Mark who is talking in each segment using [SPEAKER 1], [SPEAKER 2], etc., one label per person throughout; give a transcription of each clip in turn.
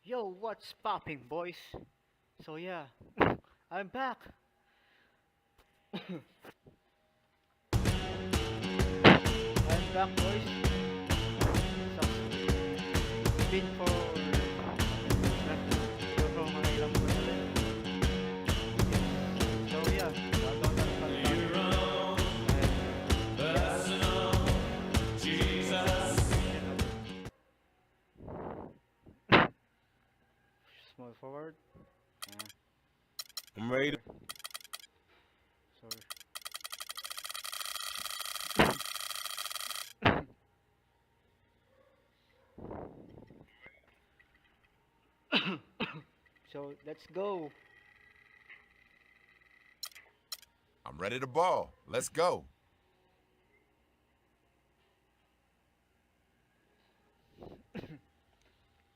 [SPEAKER 1] Yo, what's popping, boys? So yeah, I'm back. I'm back, boys. It's been for mga ilang buwan na rin. So yeah, bago na small forward.
[SPEAKER 2] I'm ready.
[SPEAKER 1] Sorry. So let's go.
[SPEAKER 2] I'm ready to ball. Let's go.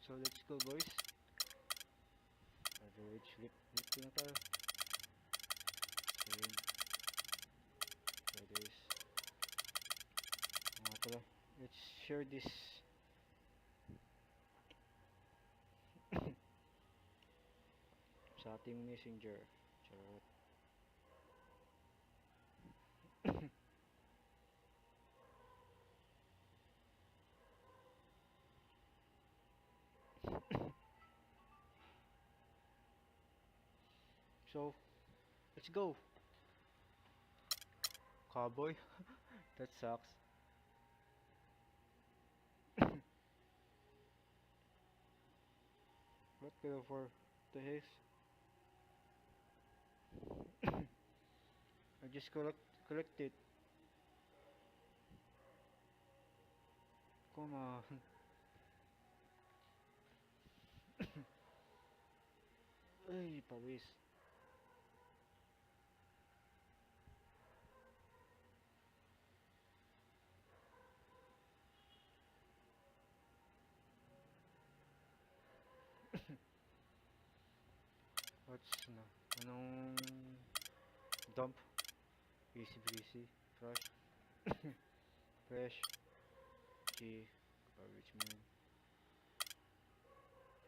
[SPEAKER 1] So let's go, boys. Average flip na tayo. So yun. So this. Mga pala. Let's share this. Sa ating messenger. Charot. So, let's go. Cowboy. That sucks. What go for the haze? I just collect it. Come on. Ay, pawis. What's na? Anong dump? Easy breezy. Fresh. Fresh. G. Garbage man.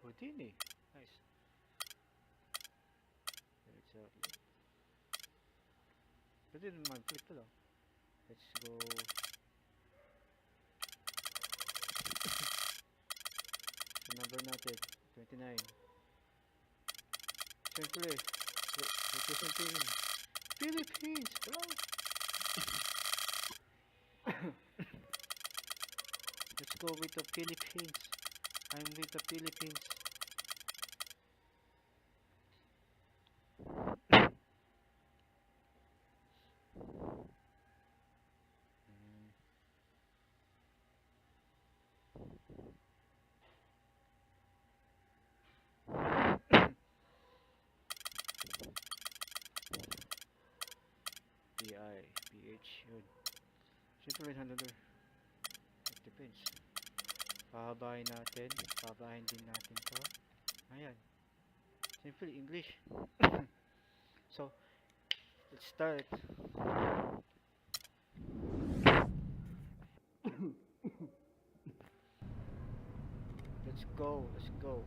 [SPEAKER 1] Houdini. Nice. Exactly. Pwede naman. Flip to lang. Let's go. Sa number natin. 29. Siyempre. Representing Philippines. Hello. Let's go with the Philippines. I'm with the Philippines. PI, PH, yun. Siyempre right handler. It depends. Pahabahin natin. Pahabahin din natin to. Ayan. Simple English. So, let's start. Let's go. Let's go.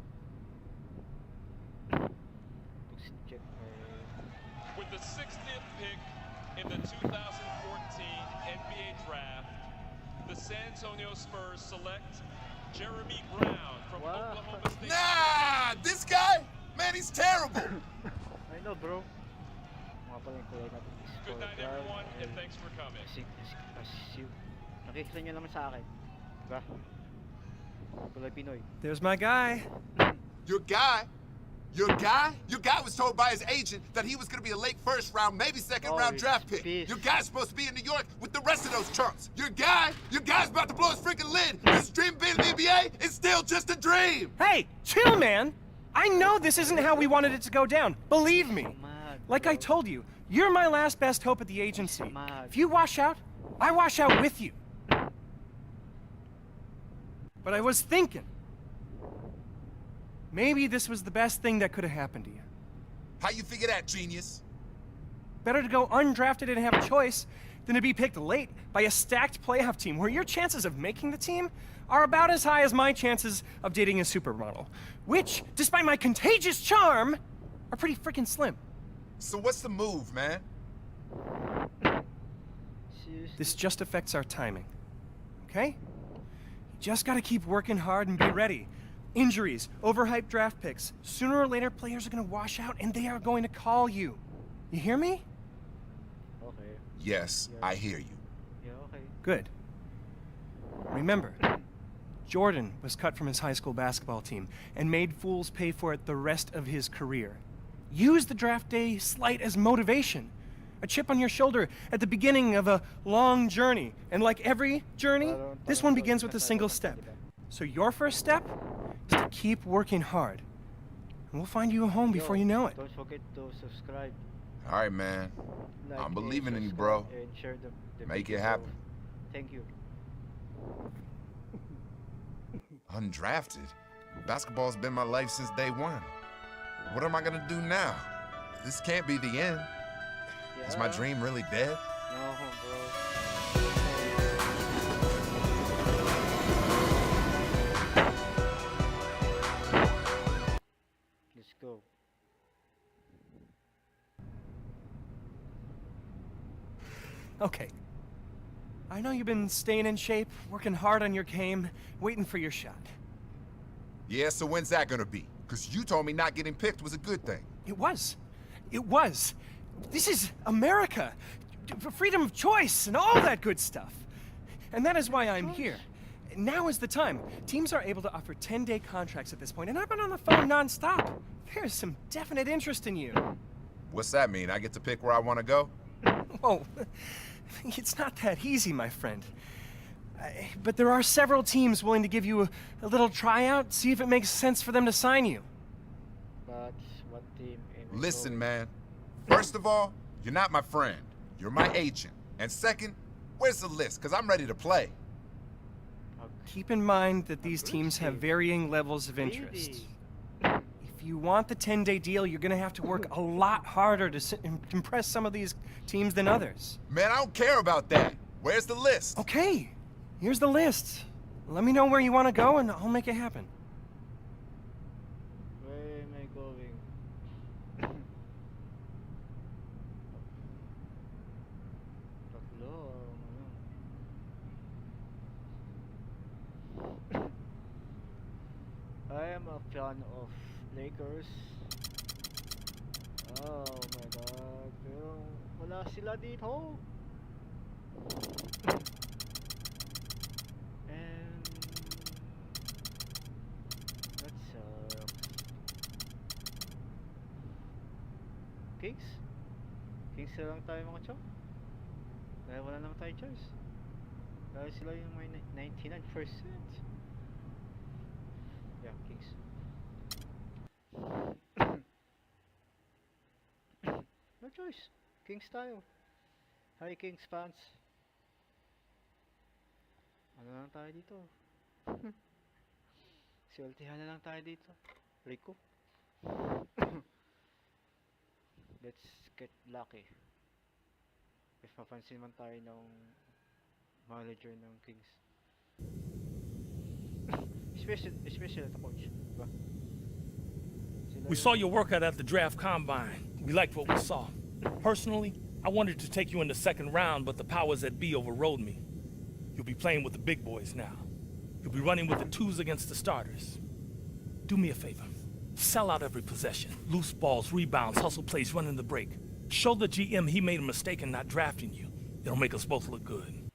[SPEAKER 1] Let's check.
[SPEAKER 3] With the 60th pick in the 2014 NBA Draft, the San Antonio Spurs select Jeremy Brown from
[SPEAKER 1] Wow.
[SPEAKER 3] Oklahoma State.
[SPEAKER 2] Nah, this guy? Man, he's terrible.
[SPEAKER 1] I know, bro. Mga pala yung kulay natin is
[SPEAKER 3] Good night, everyone, and thanks for coming.
[SPEAKER 1] Nakikita nyo naman sa akin. Diba? Kulay Pinoy.
[SPEAKER 4] There's my guy.
[SPEAKER 2] Your guy? Your guy? Your guy was told by his agent that he was going to be a late first round, maybe second round
[SPEAKER 1] he's
[SPEAKER 2] draft pick.
[SPEAKER 1] pissed.
[SPEAKER 2] Your guy's supposed to be in New York with the rest of those chumps. Your guy's about to blow his freaking lid. His dream being in the NBA is still just a dream.
[SPEAKER 4] Hey, chill, man. I know this isn't how we wanted it to go down. Believe me.
[SPEAKER 1] Mad,
[SPEAKER 4] Like I
[SPEAKER 1] bro.
[SPEAKER 4] told you, you're my last best hope at the agency.
[SPEAKER 1] Mad.
[SPEAKER 4] If you wash out, I wash out with you. But I was thinking, maybe this was the best thing that could have happened to you.
[SPEAKER 2] How you figure that, genius?
[SPEAKER 4] Better to go undrafted and have a choice than to be picked late by a stacked playoff team where your chances of making the team are about as high as my chances of dating a supermodel, which, despite my contagious charm, are pretty freaking slim.
[SPEAKER 2] So what's the move, man?
[SPEAKER 1] Seriously?
[SPEAKER 4] This just affects our timing. Okay? You just gotta keep working hard and be ready. Injuries, overhyped draft picks. Sooner or later, players are gonna wash out and they are going to call you. You hear me?
[SPEAKER 1] Okay.
[SPEAKER 2] Yes, I hear you.
[SPEAKER 1] Yeah, okay.
[SPEAKER 4] Good. Remember, Jordan was cut from his high school basketball team and made fools pay for it the rest of his career. Use the draft day slight as motivation. A chip on your shoulder at the beginning of a long journey. And like every journey, this one begins with a single step. So your first step is to keep working hard. And we'll find you a home before you know it.
[SPEAKER 1] Don't forget to subscribe.
[SPEAKER 2] All right, man.
[SPEAKER 1] Like,
[SPEAKER 2] I'm
[SPEAKER 1] and
[SPEAKER 2] believing in you,
[SPEAKER 1] subscribe,
[SPEAKER 2] bro.
[SPEAKER 1] And share the
[SPEAKER 2] Make it
[SPEAKER 1] video.
[SPEAKER 2] happen.
[SPEAKER 1] Thank you.
[SPEAKER 2] Undrafted? Basketball's been my life since day one. What am I gonna do now? This can't be the end. Is my
[SPEAKER 1] Yeah.
[SPEAKER 2] dream really dead?
[SPEAKER 1] No, bro. Let's go.
[SPEAKER 4] Okay. I know you've been staying in shape, working hard on your game, waiting for your shot.
[SPEAKER 2] Yeah, so when's that gonna be? Because you told me not getting picked was a good thing.
[SPEAKER 4] It was. It was. This is America. Freedom of choice and all that good stuff. And that is why I'm here. Now is the time. Teams are able to offer 10-day contracts at this point, and I've been on the phone nonstop. There's some definite interest in you.
[SPEAKER 2] What's that mean? I get to pick where I want to go?
[SPEAKER 4] Oh, it's not that easy, my friend. But there are several teams willing to give you a little tryout, see if it makes sense for them to sign you.
[SPEAKER 1] But what team? am I
[SPEAKER 2] Listen,
[SPEAKER 1] going?
[SPEAKER 2] man. First of all, you're not my friend. You're my agent. And second, where's the list? Because I'm ready to play.
[SPEAKER 4] Keep in mind that these teams have varying levels of interest. If you want the 10-day deal, you're gonna have to work a lot harder to impress some of these teams than others.
[SPEAKER 2] Man, I don't care about that. Where's the list?
[SPEAKER 4] Okay, here's the list. Let me know where you want to go, and I'll make it happen.
[SPEAKER 1] Where am I going? Tatlo, ano. I am a fan of Lakers. Oh my god, pero wala sila dito. And that sucks. Kings? Kings na lang tayo mga chong. Dahil wala naman tayo choice. Dahil sila yung may 99%. Yeah, Kings. No choice. Kings tayo. Hi Kings fans. Ano na lang tayo dito? Siultihan na lang tayo dito. Rico. Let's get lucky. If mapansin man tayo ng manager ng Kings. especially at the coach. Diba? Sila
[SPEAKER 5] We
[SPEAKER 1] yung-
[SPEAKER 5] saw your workout at the draft combine. We liked what we saw. Personally, I wanted to take you in the second round, but the powers that be overrode me. You'll be playing with the big boys now. You'll be running with the twos against the starters. Do me a favor. Sell out every possession. Loose balls, rebounds, hustle plays, running the break. Show the GM he made a mistake in not drafting you. It'll make us both look good.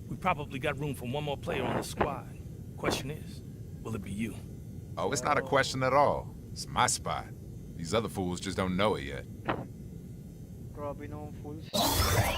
[SPEAKER 5] We probably got room for one more player on the squad. Question is, will it be you?
[SPEAKER 2] Oh, it's not a question at all. It's my spot. These other fools just don't know it yet.
[SPEAKER 1] Grabe naman fools. Replay.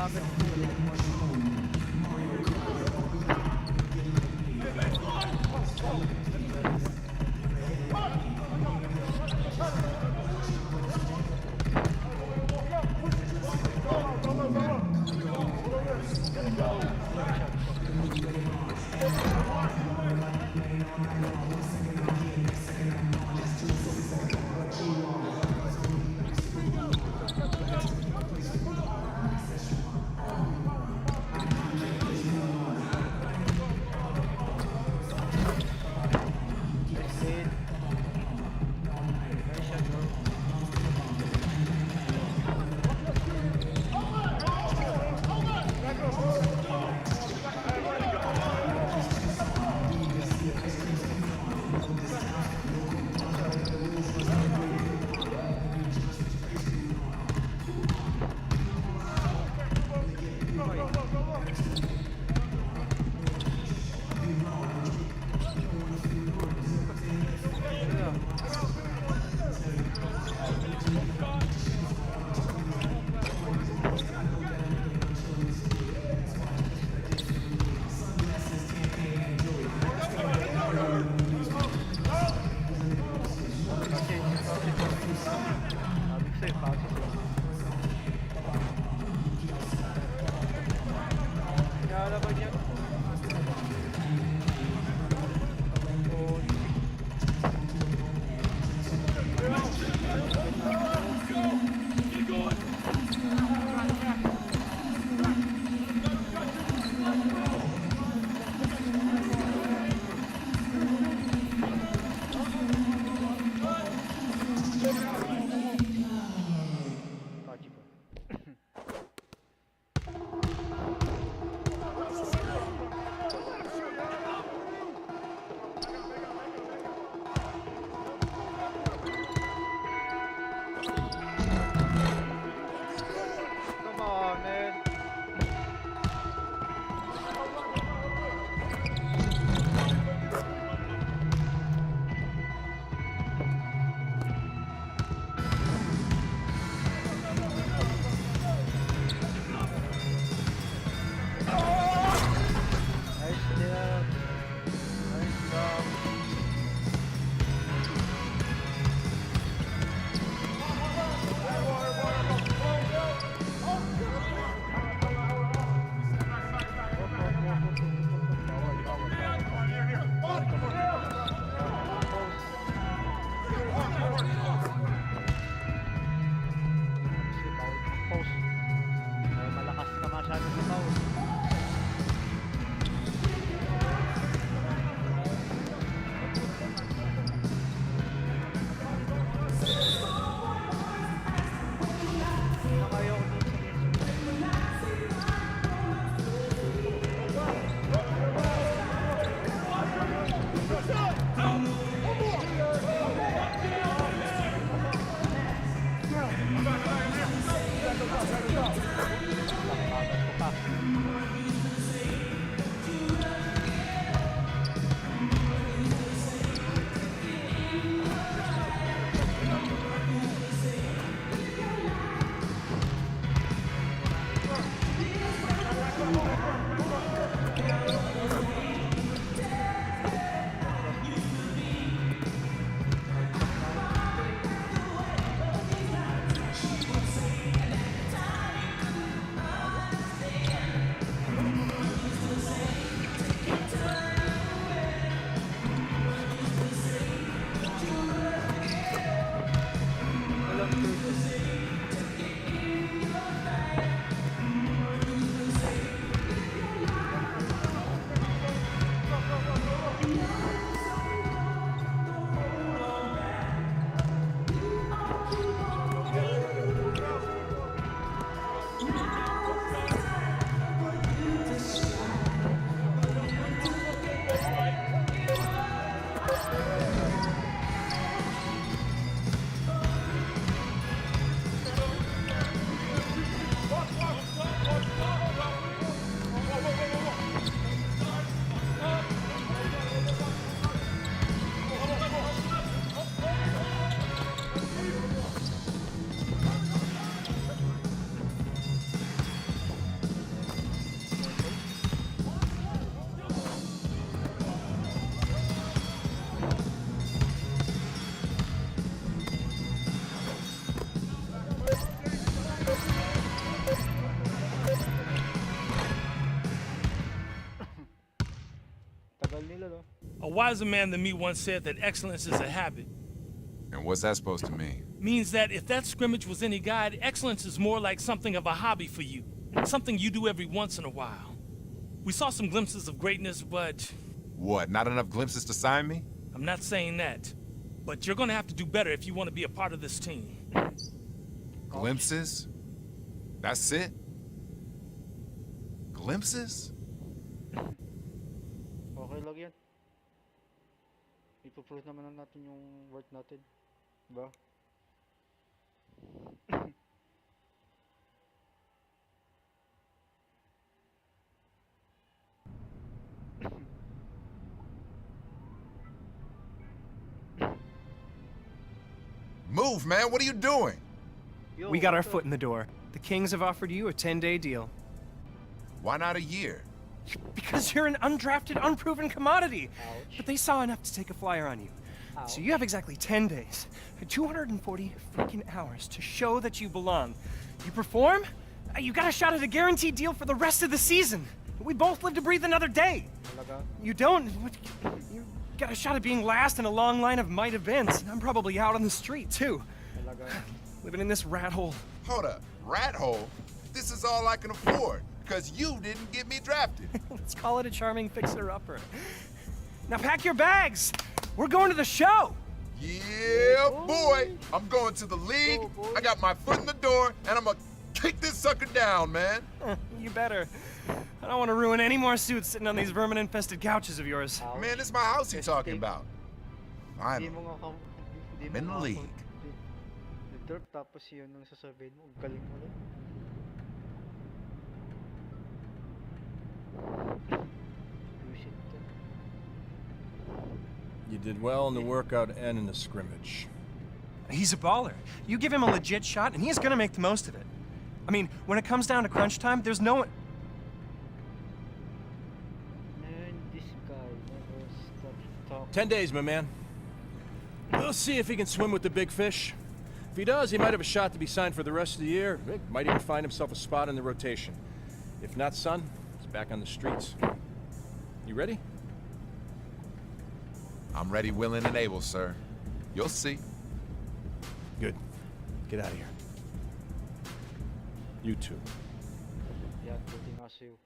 [SPEAKER 1] gamit.
[SPEAKER 5] A wiser man than me once said that excellence is a habit.
[SPEAKER 2] And what's that supposed to mean?
[SPEAKER 5] Means that if that scrimmage was any guide, excellence is more like something of a hobby for you. Something you do every once in a while. We saw some glimpses of greatness, but
[SPEAKER 2] What, not enough glimpses to sign me?
[SPEAKER 5] I'm not saying that. But you're gonna have to do better if you want to be a part of this team.
[SPEAKER 2] Glimpses? That's it? Glimpses?
[SPEAKER 1] Okay lang yan. Ipo-prove naman natin yung worth natin. Diba?
[SPEAKER 2] Move, man, what are you doing?
[SPEAKER 1] Yo,
[SPEAKER 4] We got our
[SPEAKER 1] what the-
[SPEAKER 4] foot in the door. The Kings have offered you a 10-day deal.
[SPEAKER 2] Why not a year?
[SPEAKER 4] Because you're an undrafted, unproven commodity.
[SPEAKER 1] Ouch.
[SPEAKER 4] But they saw enough to take a flyer on you. So you have exactly 10 days, 240 freaking hours to show that you belong. You perform, you got a shot at a guaranteed deal for the rest of the season. We both live to breathe another day.
[SPEAKER 1] Talaga?
[SPEAKER 4] You don't. You got a shot at being last in a long line of might events. And I'm probably out on the street, too.
[SPEAKER 1] Talaga?
[SPEAKER 4] Living in this rat hole.
[SPEAKER 2] Hold up, rat hole? This is all I can afford, because you didn't get me drafted.
[SPEAKER 4] Let's call it a charming fixer-upper. Now pack your bags. We're going to the show.
[SPEAKER 2] Yeah, boy. I'm going to the league.
[SPEAKER 1] Go, boy.
[SPEAKER 2] I got my foot in the door, and I'm gonna kick this sucker down, man.
[SPEAKER 4] You better. I don't want to ruin any more suits sitting on these vermin-infested couches of yours.
[SPEAKER 1] Ouch.
[SPEAKER 2] Man, this is my house you
[SPEAKER 1] Yes,
[SPEAKER 2] talking
[SPEAKER 1] Dave.
[SPEAKER 2] about.
[SPEAKER 1] Hindi
[SPEAKER 2] Finally.
[SPEAKER 1] mo nga hindi
[SPEAKER 2] I'm in
[SPEAKER 1] mo
[SPEAKER 2] the
[SPEAKER 1] nga
[SPEAKER 2] league.
[SPEAKER 1] Dirt, tapos yun ang sasabihin mo, ang galing mo lang. Bullshit ka.
[SPEAKER 6] You did well in the workout and in the scrimmage.
[SPEAKER 4] He's a baller. You give him a legit shot, and he's gonna make the most of it. I mean, when it comes down to crunch time, there's no one.
[SPEAKER 1] Man, this guy never stops talking.
[SPEAKER 6] 10 days, my man. We'll see if he can swim with the big fish. If he does, he might have a shot to be signed for the rest of the year. He might even find himself a spot in the rotation. If not, son, he's back on the streets. You ready?
[SPEAKER 2] I'm ready, willing, and able, sir. You'll see.
[SPEAKER 6] Good. Get out of here. You too.
[SPEAKER 1] Yan, buti nga sa'yo.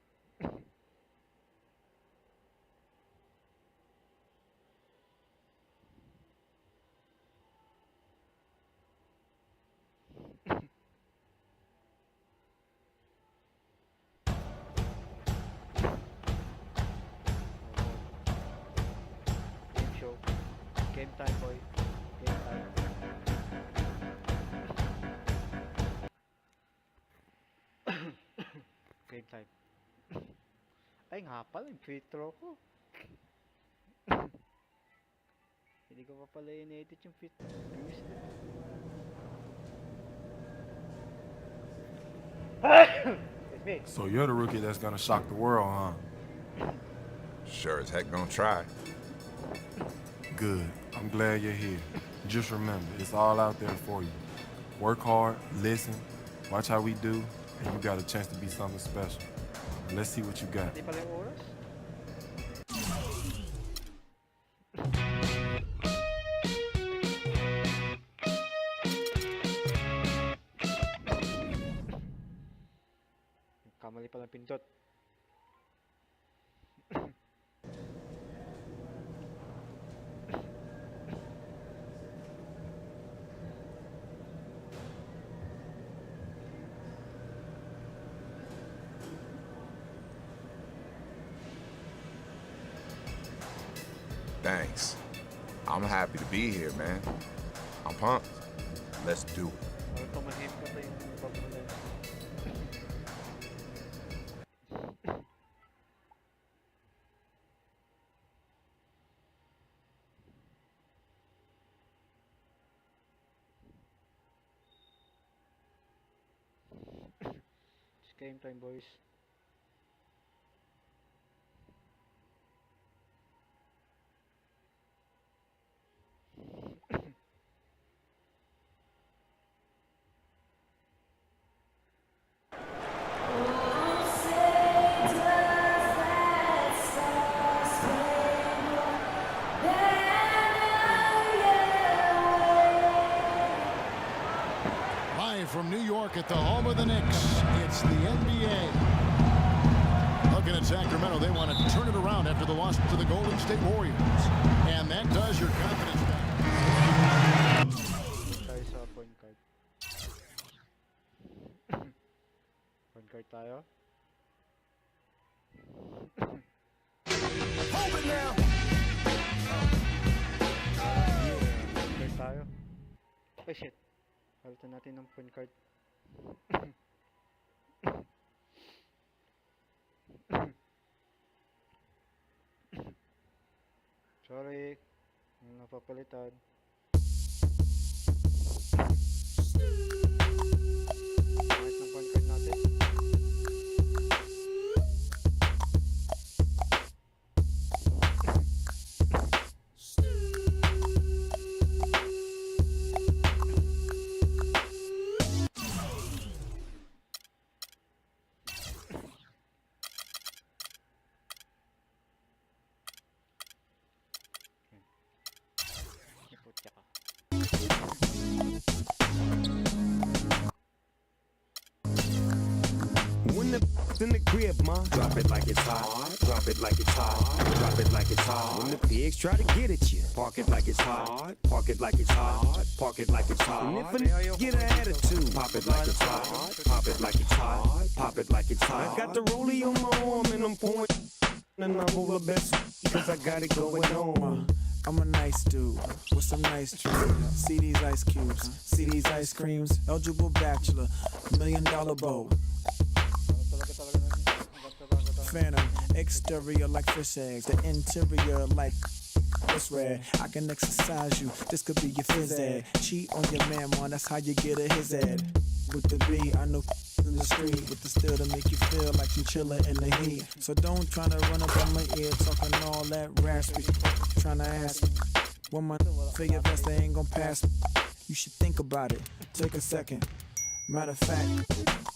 [SPEAKER 1] Game show. Game time, boy. Game time. Game time. Ay nga pala, yung free throw ko. Hindi ko pa pala in-edit yung free throw. Excuse me.
[SPEAKER 7] So you're the rookie that's gonna shock the world, huh?
[SPEAKER 2] Sure as heck gonna try.
[SPEAKER 7] Good. I'm glad you're here. Just remember, it's all out there for you. Work hard, listen, watch how we do, and you got a chance to be something special. Now, let's see what you got.
[SPEAKER 1] Hindi pala yung oras? Kamali palang pindot.
[SPEAKER 2] Thanks. I'm happy to be here, man. I'm pumped. Let's do it.
[SPEAKER 1] Parang tumahim ka pa yung pagmula. It's game time, boys.
[SPEAKER 8] the Knicks. It's the NBA. Looking at Sacramento, they want to turn it around after the loss to the Golden State Warriors. And that does your confidence back.
[SPEAKER 1] Tayo sa point guard. Point guard tayo.
[SPEAKER 8] Hold it now.
[SPEAKER 1] Point guard tayo. Oh shit. Palitan natin ng point guard. Sorry. Napapalitan. Ayos ng point guard natin. Iputya ka.
[SPEAKER 9] When the in the crib, ma, drop it like it's hot. Drop it like it's hot. Drop it like it's hot. When the pigs try to get at you, park it like it's hot. Park it like it's hot. Park it like it's hot. And if a get an attitude, pop it like it's hot. Pop it like it's hot. Pop it like it's hot. I got the rollie on my arm and I'm pouring, and I'm over best because I got it going on.
[SPEAKER 10] I'm a nice dude with some nice dreams. See these ice cubes, see these ice creams. Eligible bachelor, $1 million bow. Phantom, exterior like fish eggs, the interior like it's rare. I can exercise you, this could be your phys ed. Cheat on your man, man, that's how you get a his ed. With the B, I know in the street, with the still to make you feel like you chillin' in the heat. So don't tryna run up on my ear, talking all that raspy. Tryna ask me, when my for your vest, they ain't gon' pass me. You should think about it, take a second. Matter of fact,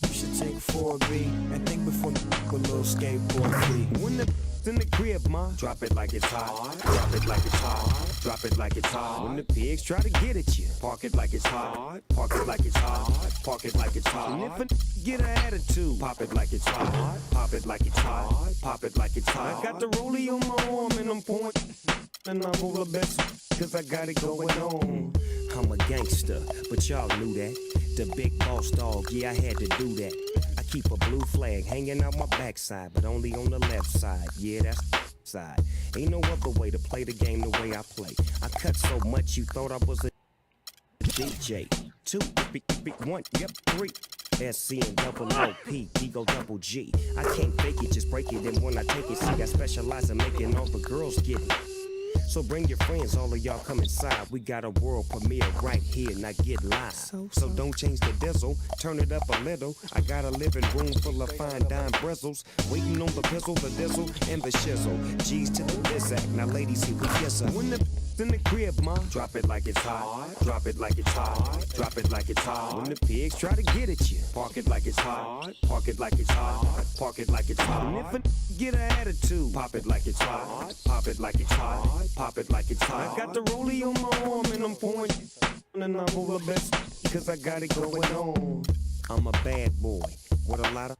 [SPEAKER 10] you should take 4B and think before you a little skateboard fee.
[SPEAKER 9] When the in the crib, ma, drop it like it's hot. Drop it like it's hot. Drop it like it's hot. When the pigs try to get at you, park it like it's hot. Park it like it's hot. Park it like it's hot. And if a get an attitude, pop it like it's hot. Pop it like it's hot. Pop it like it's hot. I got the rollie on my arm and I'm pouring, and I'm over best cause I got it going on. I'm a gangster, but y'all knew that. The big boss dog, yeah, I had to do that. I keep a blue flag hanging out my backside, but only on the left side. Yeah, that's side. Ain't no other way to play the game the way I play. I cut so much you thought I was a DJ. 2, 1, yep, 3. SC and double OP, Ego double G. I can't fake it, just break it. And when I take it, see, I specialize in making all the girls get it. So bring your friends, all of y'all come inside. We got a world premiere right here, now get live. So don't change the diesel, turn it up a little. I got a living room full of fine dime bristles, waiting on the pistol, the diesel, and the shizzle. G's to the Bizak, now ladies, here we kiss her. When the in the crib, ma, drop it like it's hot. Drop it like it's hot. Drop it like it's hot. When the pigs try to get at you, park it like it's hot. Park it like it's hot. Park it like it's hot. And if a get an attitude, pop it like it's hot. Pop it like it's hot. Pop it like it's hot. I got the rollie on my arm and I'm pouring, and I'm over best cause I got it going on. I'm a bad boy with a lot of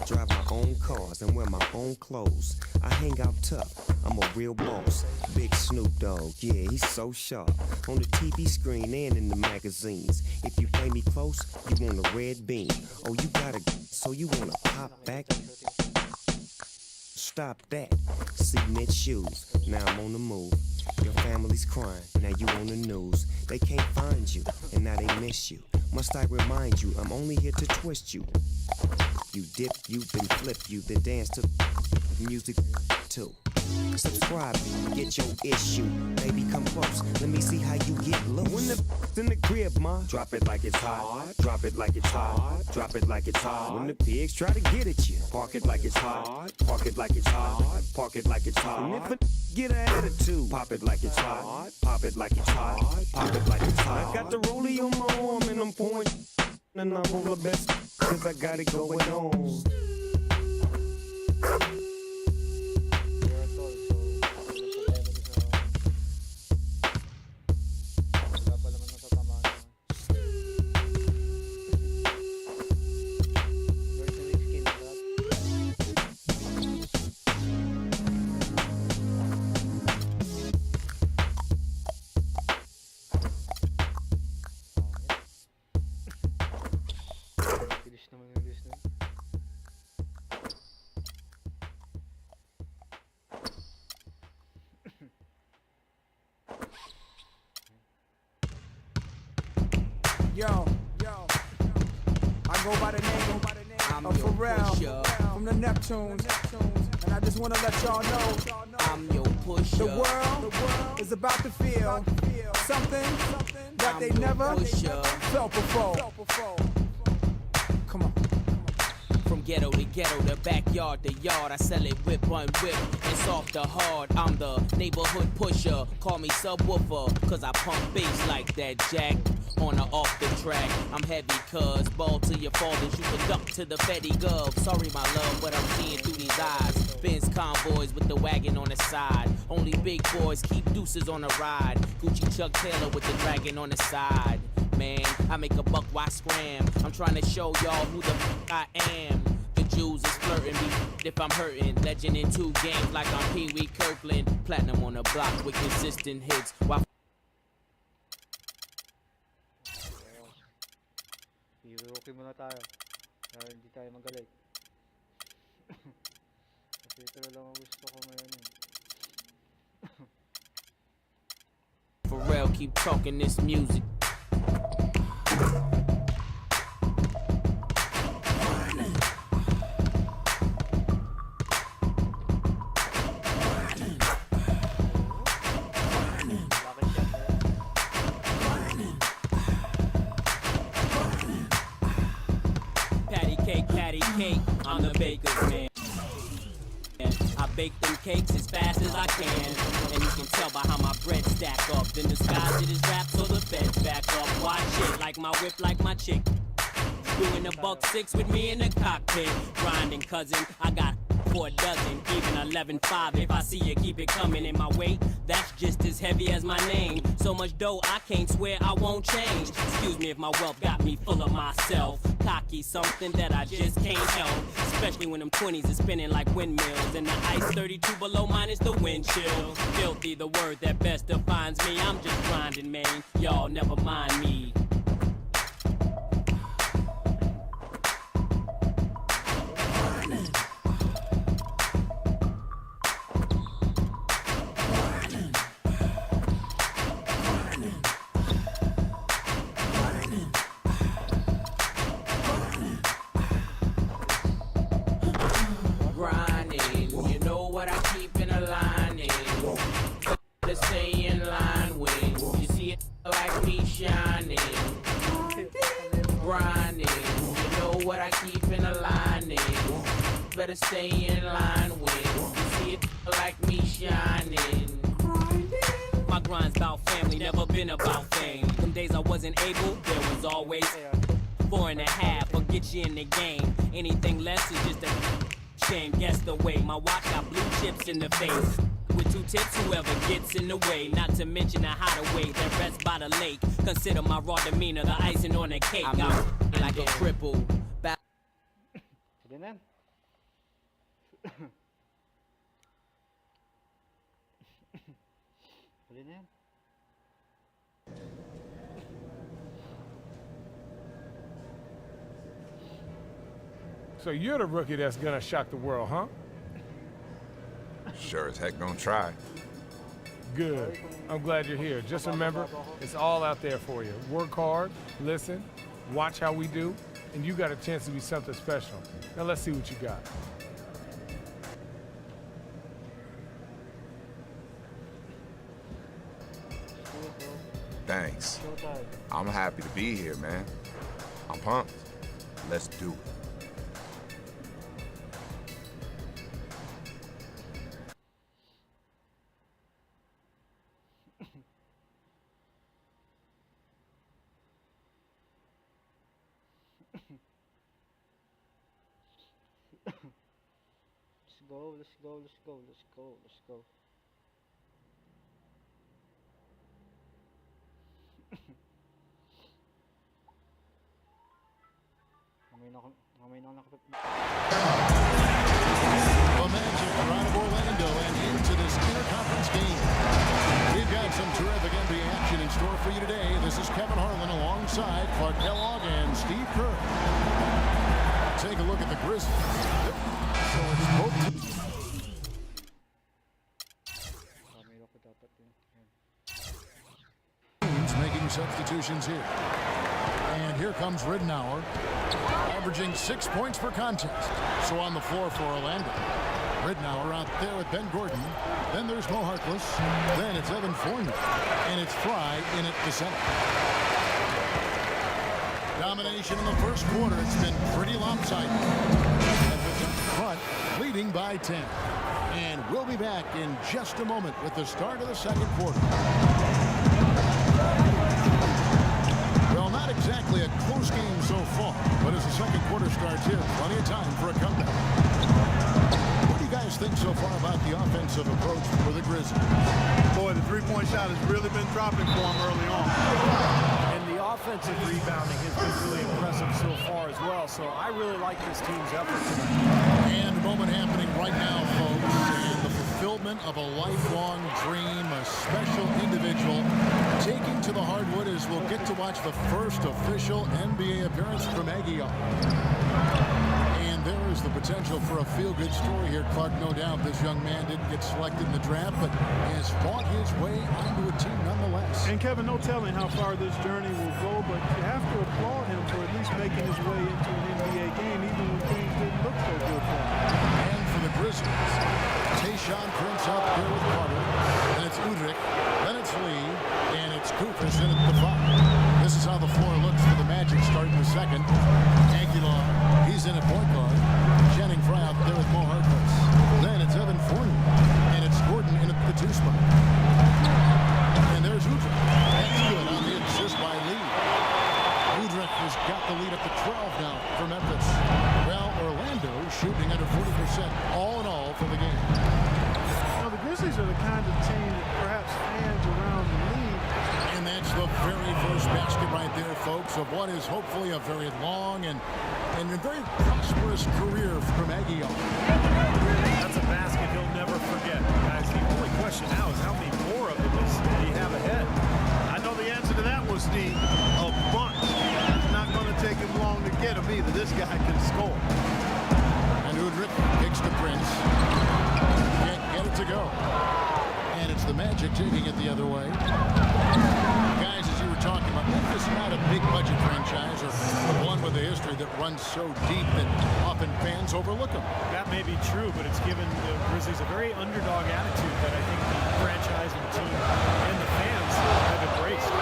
[SPEAKER 9] drive my own cars and wear my own clothes. I hang out tough, I'm a real boss. Big Snoop Dogg, yeah, he's so sharp. On the TV screen and in the magazines. If you play me close, you want a red beam. Oh, you gotta, so you wanna pop back? Stop that. Cement shoes, now I'm on the move. Your family's crying, now you on the news. They can't find you, and now they miss you. Must I remind you, I'm only here to twist you. You dip, you then flip, you then dance to music too. Subscribe, get your issue. Baby, come close, let me see how you get loose. When the in the crib, ma, drop it like it's hot. Drop it like it's hot. Drop it like it's hot. When the pigs try to get at you, park it like it's hot. Park it like it's hot. Park it like it's hot. And if a get an attitude, pop it like it's hot. Pop it like it's hot. Pop it like it's hot. I got the rollie on my arm and I'm pouring, and I'm over best cause I got it going on.
[SPEAKER 10] Yo, I go by the name of Pharrell from the Neptunes, and I just want to let y'all know
[SPEAKER 9] I'm your pusher.
[SPEAKER 10] the world is about to feel something that they never felt before. Come on.
[SPEAKER 9] From ghetto to ghetto, the backyard to yard, I sell it whip on whip, it's off the hard. I'm the neighborhood pusher, call me subwoofer, cause I pump bass like that, Jack. On or off the track, I'm heavy cuz, ball to your fathers, you can duck to the Fetty Gov. Sorry my love, but I'm seeing through these eyes. Benz convoys with the wagon on the side. Only big boys keep deuces on the ride. Gucci Chuck Taylor with the dragon on the side. Man, I make a buck, why scram? I'm trying to show y'all who the I am. The Jews is flirting me if I'm hurting. Legend in 2 games like I'm Pee Wee Kirkland. Platinum on the block with consistent hits. While
[SPEAKER 1] Okay muna tayo. Hindi tayo magalit. Kasi ito lang ang gusto ko ngayon.
[SPEAKER 9] Pharrell keep talking this music. Patty cake, I'm the baker's man. I bake them cakes as fast as I can, and you can tell by how my bread stack up. Then the skies it is wrapped so the feds back up. Watch it, like my whip, like my chick. Doing a $1.6 with me in the cockpit. Grinding, cousin, I got 4 dozen, even 11.5. If I see you, keep it coming in my way. That's just as heavy as my name. So much dough, I can't swear I won't change. Excuse me if my wealth got me full of myself. Cocky, something that I just can't help. Especially when them 20s is spinning like windmills. And the ice 32 below minus the wind chill. Filthy, the word that best defines me. I'm just grinding, man. Y'all never mind me. Better stay in line with. You see it like me shining. My grind's about family, never been about fame. Some days I wasn't able, there was always 4.5 will get you in the game. Anything less is just a shame. Guess the way my watch got blue chips in the face. With 2 tips, whoever gets in the way. Not to mention the hideaway that rests by the lake. Consider my raw demeanor the icing on the cake. I'm like a cripple.
[SPEAKER 11] So you're the rookie that's gonna shock the world, huh?
[SPEAKER 2] Sure as heck gonna try.
[SPEAKER 11] Good. I'm glad you're here. Just remember, it's all out there for you. Work hard, listen, watch how we do, and you got a chance to be something special. Now let's see what you got.
[SPEAKER 2] Thanks. I'm happy to be here, man. I'm pumped. Let's do it.
[SPEAKER 1] Let's go.
[SPEAKER 8] The Magic are out of Orlando and into this interconference game. We've got some terrific NBA action in store for you today. This is Kevin Harlan alongside Clark Kellogg and Steve Kerr. Take a look at the Grizzlies. So it's both teams making substitutions here. And here comes Ridnour, averaging 6 points per contest. So on the floor for Orlando. Ridnour out there with Ben Gordon. Then there's Mo Harkless. Then it's Evan Fournier. And it's Fry in at the center. Domination in the first quarter. It's been pretty lopsided. Memphis in front, leading by 10. And we'll be back in just a moment with the start of the second quarter. Well, not exactly a close game so far, but as the second quarter starts here, plenty of time for a comeback. What do you guys think so far about the offensive approach for the Grizzlies?
[SPEAKER 12] Boy, the three-point shot has really been dropping for them early on.
[SPEAKER 6] And the offensive rebounding has been really impressive so far as well, so I really like this team's effort tonight.
[SPEAKER 8] And a moment happening right now, folks, and the fulfillment of a lifelong dream, a special individual taking to the hardwood as we'll get to watch the first official NBA appearance from Aguilar. And there is the potential for a feel-good story here, Clark. No doubt this young man didn't get selected in the draft, but has fought his way onto a team nonetheless.
[SPEAKER 12] And Kevin, no telling how far this journey will go, but you have to applaud him for at least making his way into an NBA game, even when things didn't look so good for him.
[SPEAKER 8] And for the Grizzlies, Tayshaun Prince up there with Carter. Then it's Udrih, then it's Lee, and it's Koufos in at the 5. This is how the floor looks for the Magic starting the second. Aguilar, he's in at point guard. Channing Frye out there with Mo Harkless. Then it's Evan Fournier, and it's Gordon in at the 2 spot. And there's Udrih. That's good on the assist by Lee. Udrih has got the lead up to 12 now for Memphis. Well, Orlando shooting under 40% all in all for the game.
[SPEAKER 12] Now, the Grizzlies are the kind of team that perhaps fans around the league.
[SPEAKER 8] And that's the very first basket right there, folks, of what is hopefully a very long and a very prosperous career from Aguilar.
[SPEAKER 6] That's a basket he'll never forget. Guys, the only question now is how many more of them does he have ahead?
[SPEAKER 12] I know the answer to that was a bunch. It's not going to take him long to get him either. This guy can score.
[SPEAKER 8] And Udrih kicks to Prince. Can't get it to go. And it's the Magic taking it the other way. Guys, as you were talking about, Memphis is not a big budget franchise or one with a history that runs so deep that often fans overlook them.
[SPEAKER 6] That may be true, but it's given the Grizzlies a very underdog attitude that I think the franchise and the team and the fans have embraced.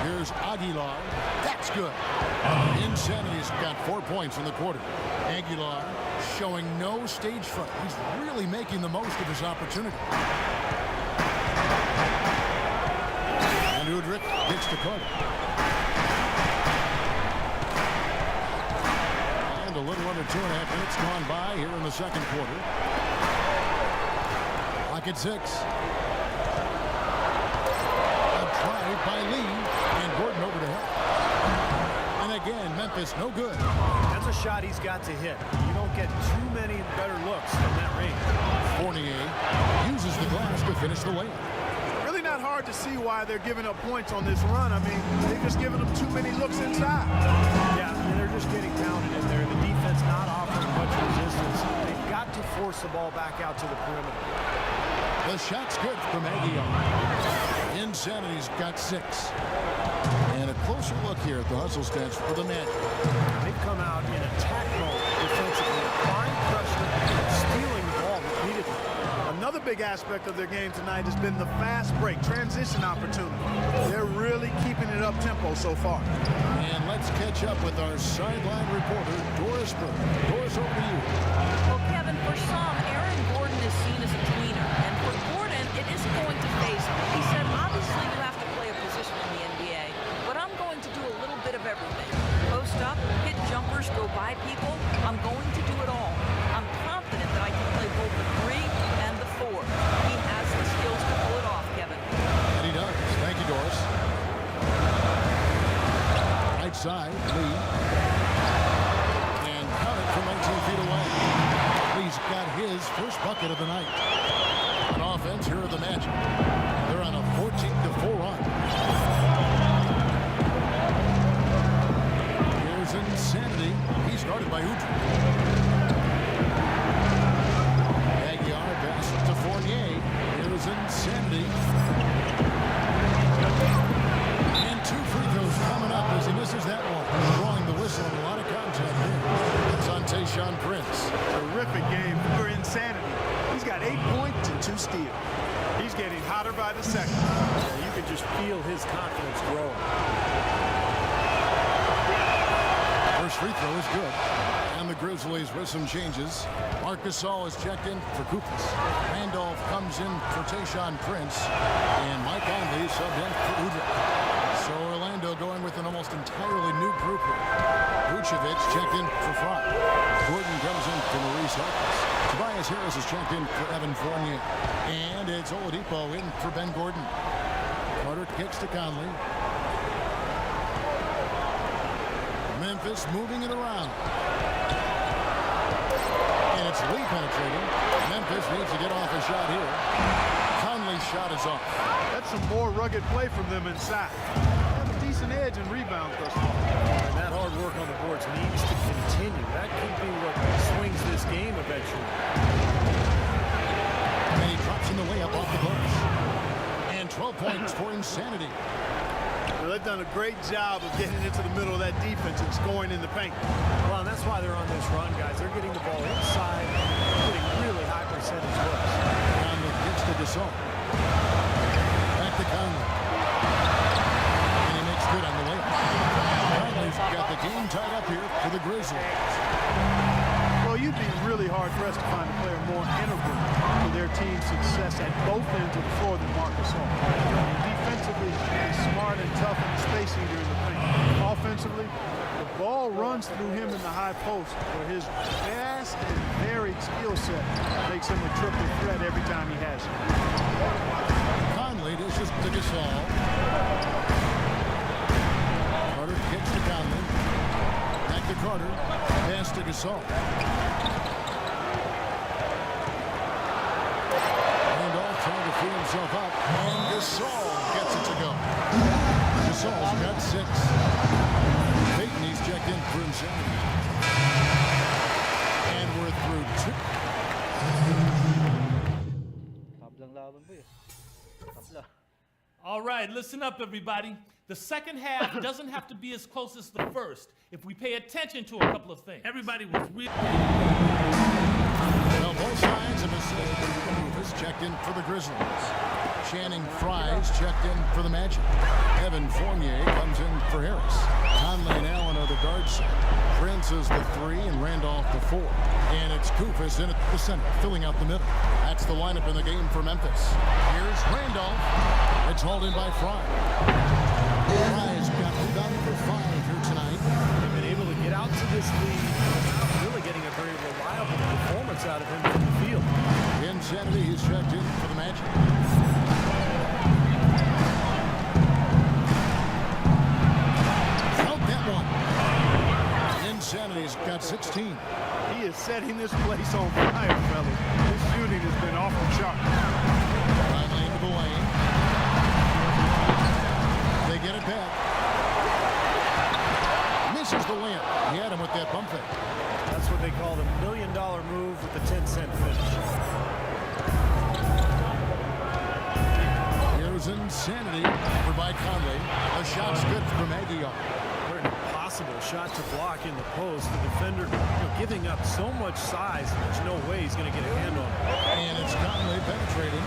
[SPEAKER 8] Here's Aguilar. That's good. Insanity's got 4 points in the quarter. Aguilar showing no stage fright. He's really making the most of his opportunity. And Udrih gets to Carter. And a little under 2.5 minutes gone by here in the second quarter. Clock at 6. A try by Lee, and Gordon over to help. And again, Memphis no good.
[SPEAKER 6] That's a shot he's got to hit. You don't get too many better looks from that range.
[SPEAKER 8] Fournier uses the glass to finish the layup.
[SPEAKER 12] Really not hard to see why they're giving up points on this run. I mean, they've just given them too many looks inside.
[SPEAKER 6] Yeah, I mean, they're just getting pounded in there. The defense not offering much resistance. They've got to force the ball back out to the perimeter.
[SPEAKER 8] The shot's good from Aguilar. Insanity's got 6. And a closer look here at the hustle stats for the Magic.
[SPEAKER 6] They've come out in attack mode defensively, applying pressure, stealing the ball repeatedly.
[SPEAKER 12] Another big aspect of their game tonight has been the fast break, transition opportunity. They're really keeping it up tempo so far.
[SPEAKER 8] And let's catch up with our sideline reporter, Doris Burke. Doris, over to you.
[SPEAKER 13] Well, Kevin, for some, Aaron Gordon is seen as a tweener. And for Gordon, it isn't going to phase him. He said, obviously, you have to play a position in the NBA, but I'm going to do a little bit of everything. Post up, hit jumpers, go by people. I'm going to do it all. I'm confident that I can play both the 3 and the 4. He has the skills to pull it off, Kevin.
[SPEAKER 8] And he does. Thank you, Doris. Right side, Lee. And cut it from 19 feet away. Lee's got his first bucket of the night. On offense, here are the Magic. They're on a 14-4 run. Here's Insanity. He's guarded by Udrih. Aguilar passes to Fournier. Here's Insanity. And 2 free throws coming up as he misses that
[SPEAKER 12] better by the second.
[SPEAKER 6] Yeah, you can just feel his confidence growing.
[SPEAKER 8] First free throw is good. And the Grizzlies with some changes. Marc Gasol is checked in for Koufos. Randolph comes in for Tayshaun Prince. And Mike Conley subbed in for Udrih. So Orlando going with an almost entirely new group here. Vucevic checked in for Fry. Gordon comes in for Maurice Harkless. Tobias Harris is checked in for Evan Fournier. And it's Oladipo in for Ben Gordon. Carter kicks to Conley. Memphis moving it around. And it's Lee penetrating. Memphis needs to get off a shot here. Conley's shot is off.
[SPEAKER 12] That's some more rugged play from them inside. They have a decent edge and rebound thus far.
[SPEAKER 6] And that hard work on the boards needs to continue. That could be what swings this game eventually.
[SPEAKER 8] And he drops in the layup off the glass. And 12 points for Insanity.
[SPEAKER 12] Well, they've done a great job of getting into the middle of that defense and scoring in the paint.
[SPEAKER 6] Well, and that's why they're on this run, guys. They're getting the ball inside, getting really high percentage looks.
[SPEAKER 8] Conley gets to Gasol. Back to Conley. And he makes good on the layup. Conley's got the game tied up here for the Grizzlies.
[SPEAKER 12] Well, you'd be really hard-pressed to find a player more integral to their team's success at both ends of the floor than Marc Gasol. Defensively, he's smart and tough in the spacing during the paint. Offensively, the ball runs through him in the high post, where his vast and varied skill set makes him a triple threat every time he has it.
[SPEAKER 8] Conley dishes to Gasol. Carter kicks to Conley. Back to Carter. Pass to Gasol. Randolph trying to free himself up. And Gasol gets it to go. Gasol's got 6. Peyton, he's checked in for himself. And we're through 2.
[SPEAKER 1] Tablang laban po eh. Tabla.
[SPEAKER 5] All right, listen up, everybody. The second half doesn't have to be as close as the first if we pay attention to a couple of things. Everybody was really...
[SPEAKER 8] Well, both sides have assisted. Koufos checked in for the Grizzlies. Channing Frye's checked in for the Magic. Evan Fournier comes in for Harris. Conley and Allen are the guard set. Prince is the 3 and Randolph the 4. And it's Koufos in at the center, filling out the middle. That's the lineup in the game for Memphis. Here's Randolph. It's hauled in by Fry. Fry's got rebound for 5 here tonight.
[SPEAKER 6] They've been able to get out to this lead without really getting a very reliable performance out of him from the field.
[SPEAKER 8] Insanity, he's checked in for the Magic. Out that one. Insanity's got 16.
[SPEAKER 12] He is setting this place on fire, fellas. His shooting has been off the chart.
[SPEAKER 8] Finally into the lane. They get it back. Misses the layup. He had him with that bump fake.
[SPEAKER 6] That's what they call the $1 million move with the 10-cent finish.
[SPEAKER 8] Here's Insanity for by Conley. A shot's good from Aguiar.
[SPEAKER 6] What an impossible shot to block in the post. The defender giving up so much size, there's no way he's going to get a hand on it.
[SPEAKER 8] And it's Conley penetrating.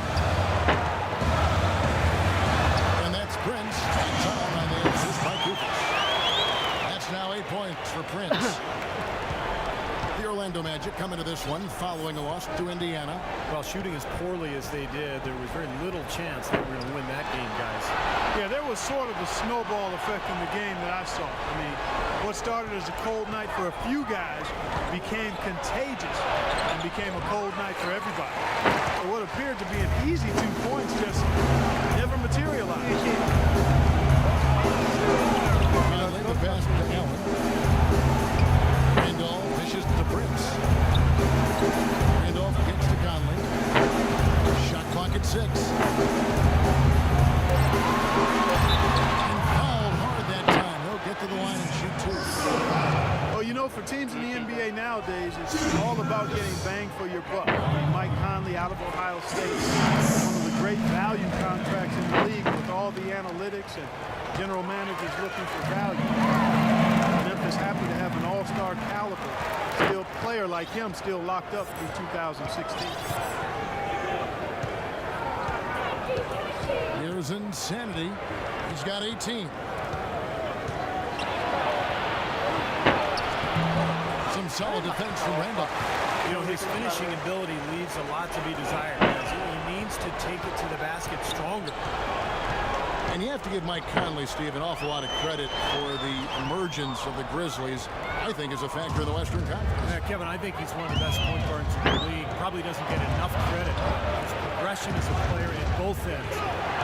[SPEAKER 8] And that's Prince. Time on the assist by Koufos. That's now 8 points for Prince. The Orlando Magic come into this one following a loss to Indiana.
[SPEAKER 6] While shooting as poorly as they did, there was very little chance they were going to win that game, guys.
[SPEAKER 12] Yeah, there was sort of a snowball effect in the game that I saw. I mean, what started as a cold night for a few guys became contagious and became a cold night for everybody. So what appeared to be an easy 2 points just never materialized.
[SPEAKER 8] The pass to Allen. Randolph dishes to Prince. Randolph kicks to Conley. Shot clock at 6. And fouled hard that time. He'll get to the line and shoot 2.
[SPEAKER 12] Well, you know, for teams in the NBA nowadays, it's all about getting bang for your buck. I mean, Mike Conley out of Ohio State, one of the great value contracts in the league with all the analytics and general managers looking for value. Memphis happy to have an all-star caliber player like him still locked up through 2016.
[SPEAKER 8] Here's Insanity. He's got 18. Some solid defense from Randall.
[SPEAKER 6] You know, his finishing ability leaves a lot to be desired, guys. He needs to take it to the basket stronger.
[SPEAKER 8] And you have to give Mike Conley, Steve, an awful lot of credit for the emergence of the Grizzlies, I think, is a factor in the Western Conference.
[SPEAKER 6] Yeah, Kevin, I think he's one of the best point guards in the league. Probably doesn't get enough credit. His progression as a player at both ends,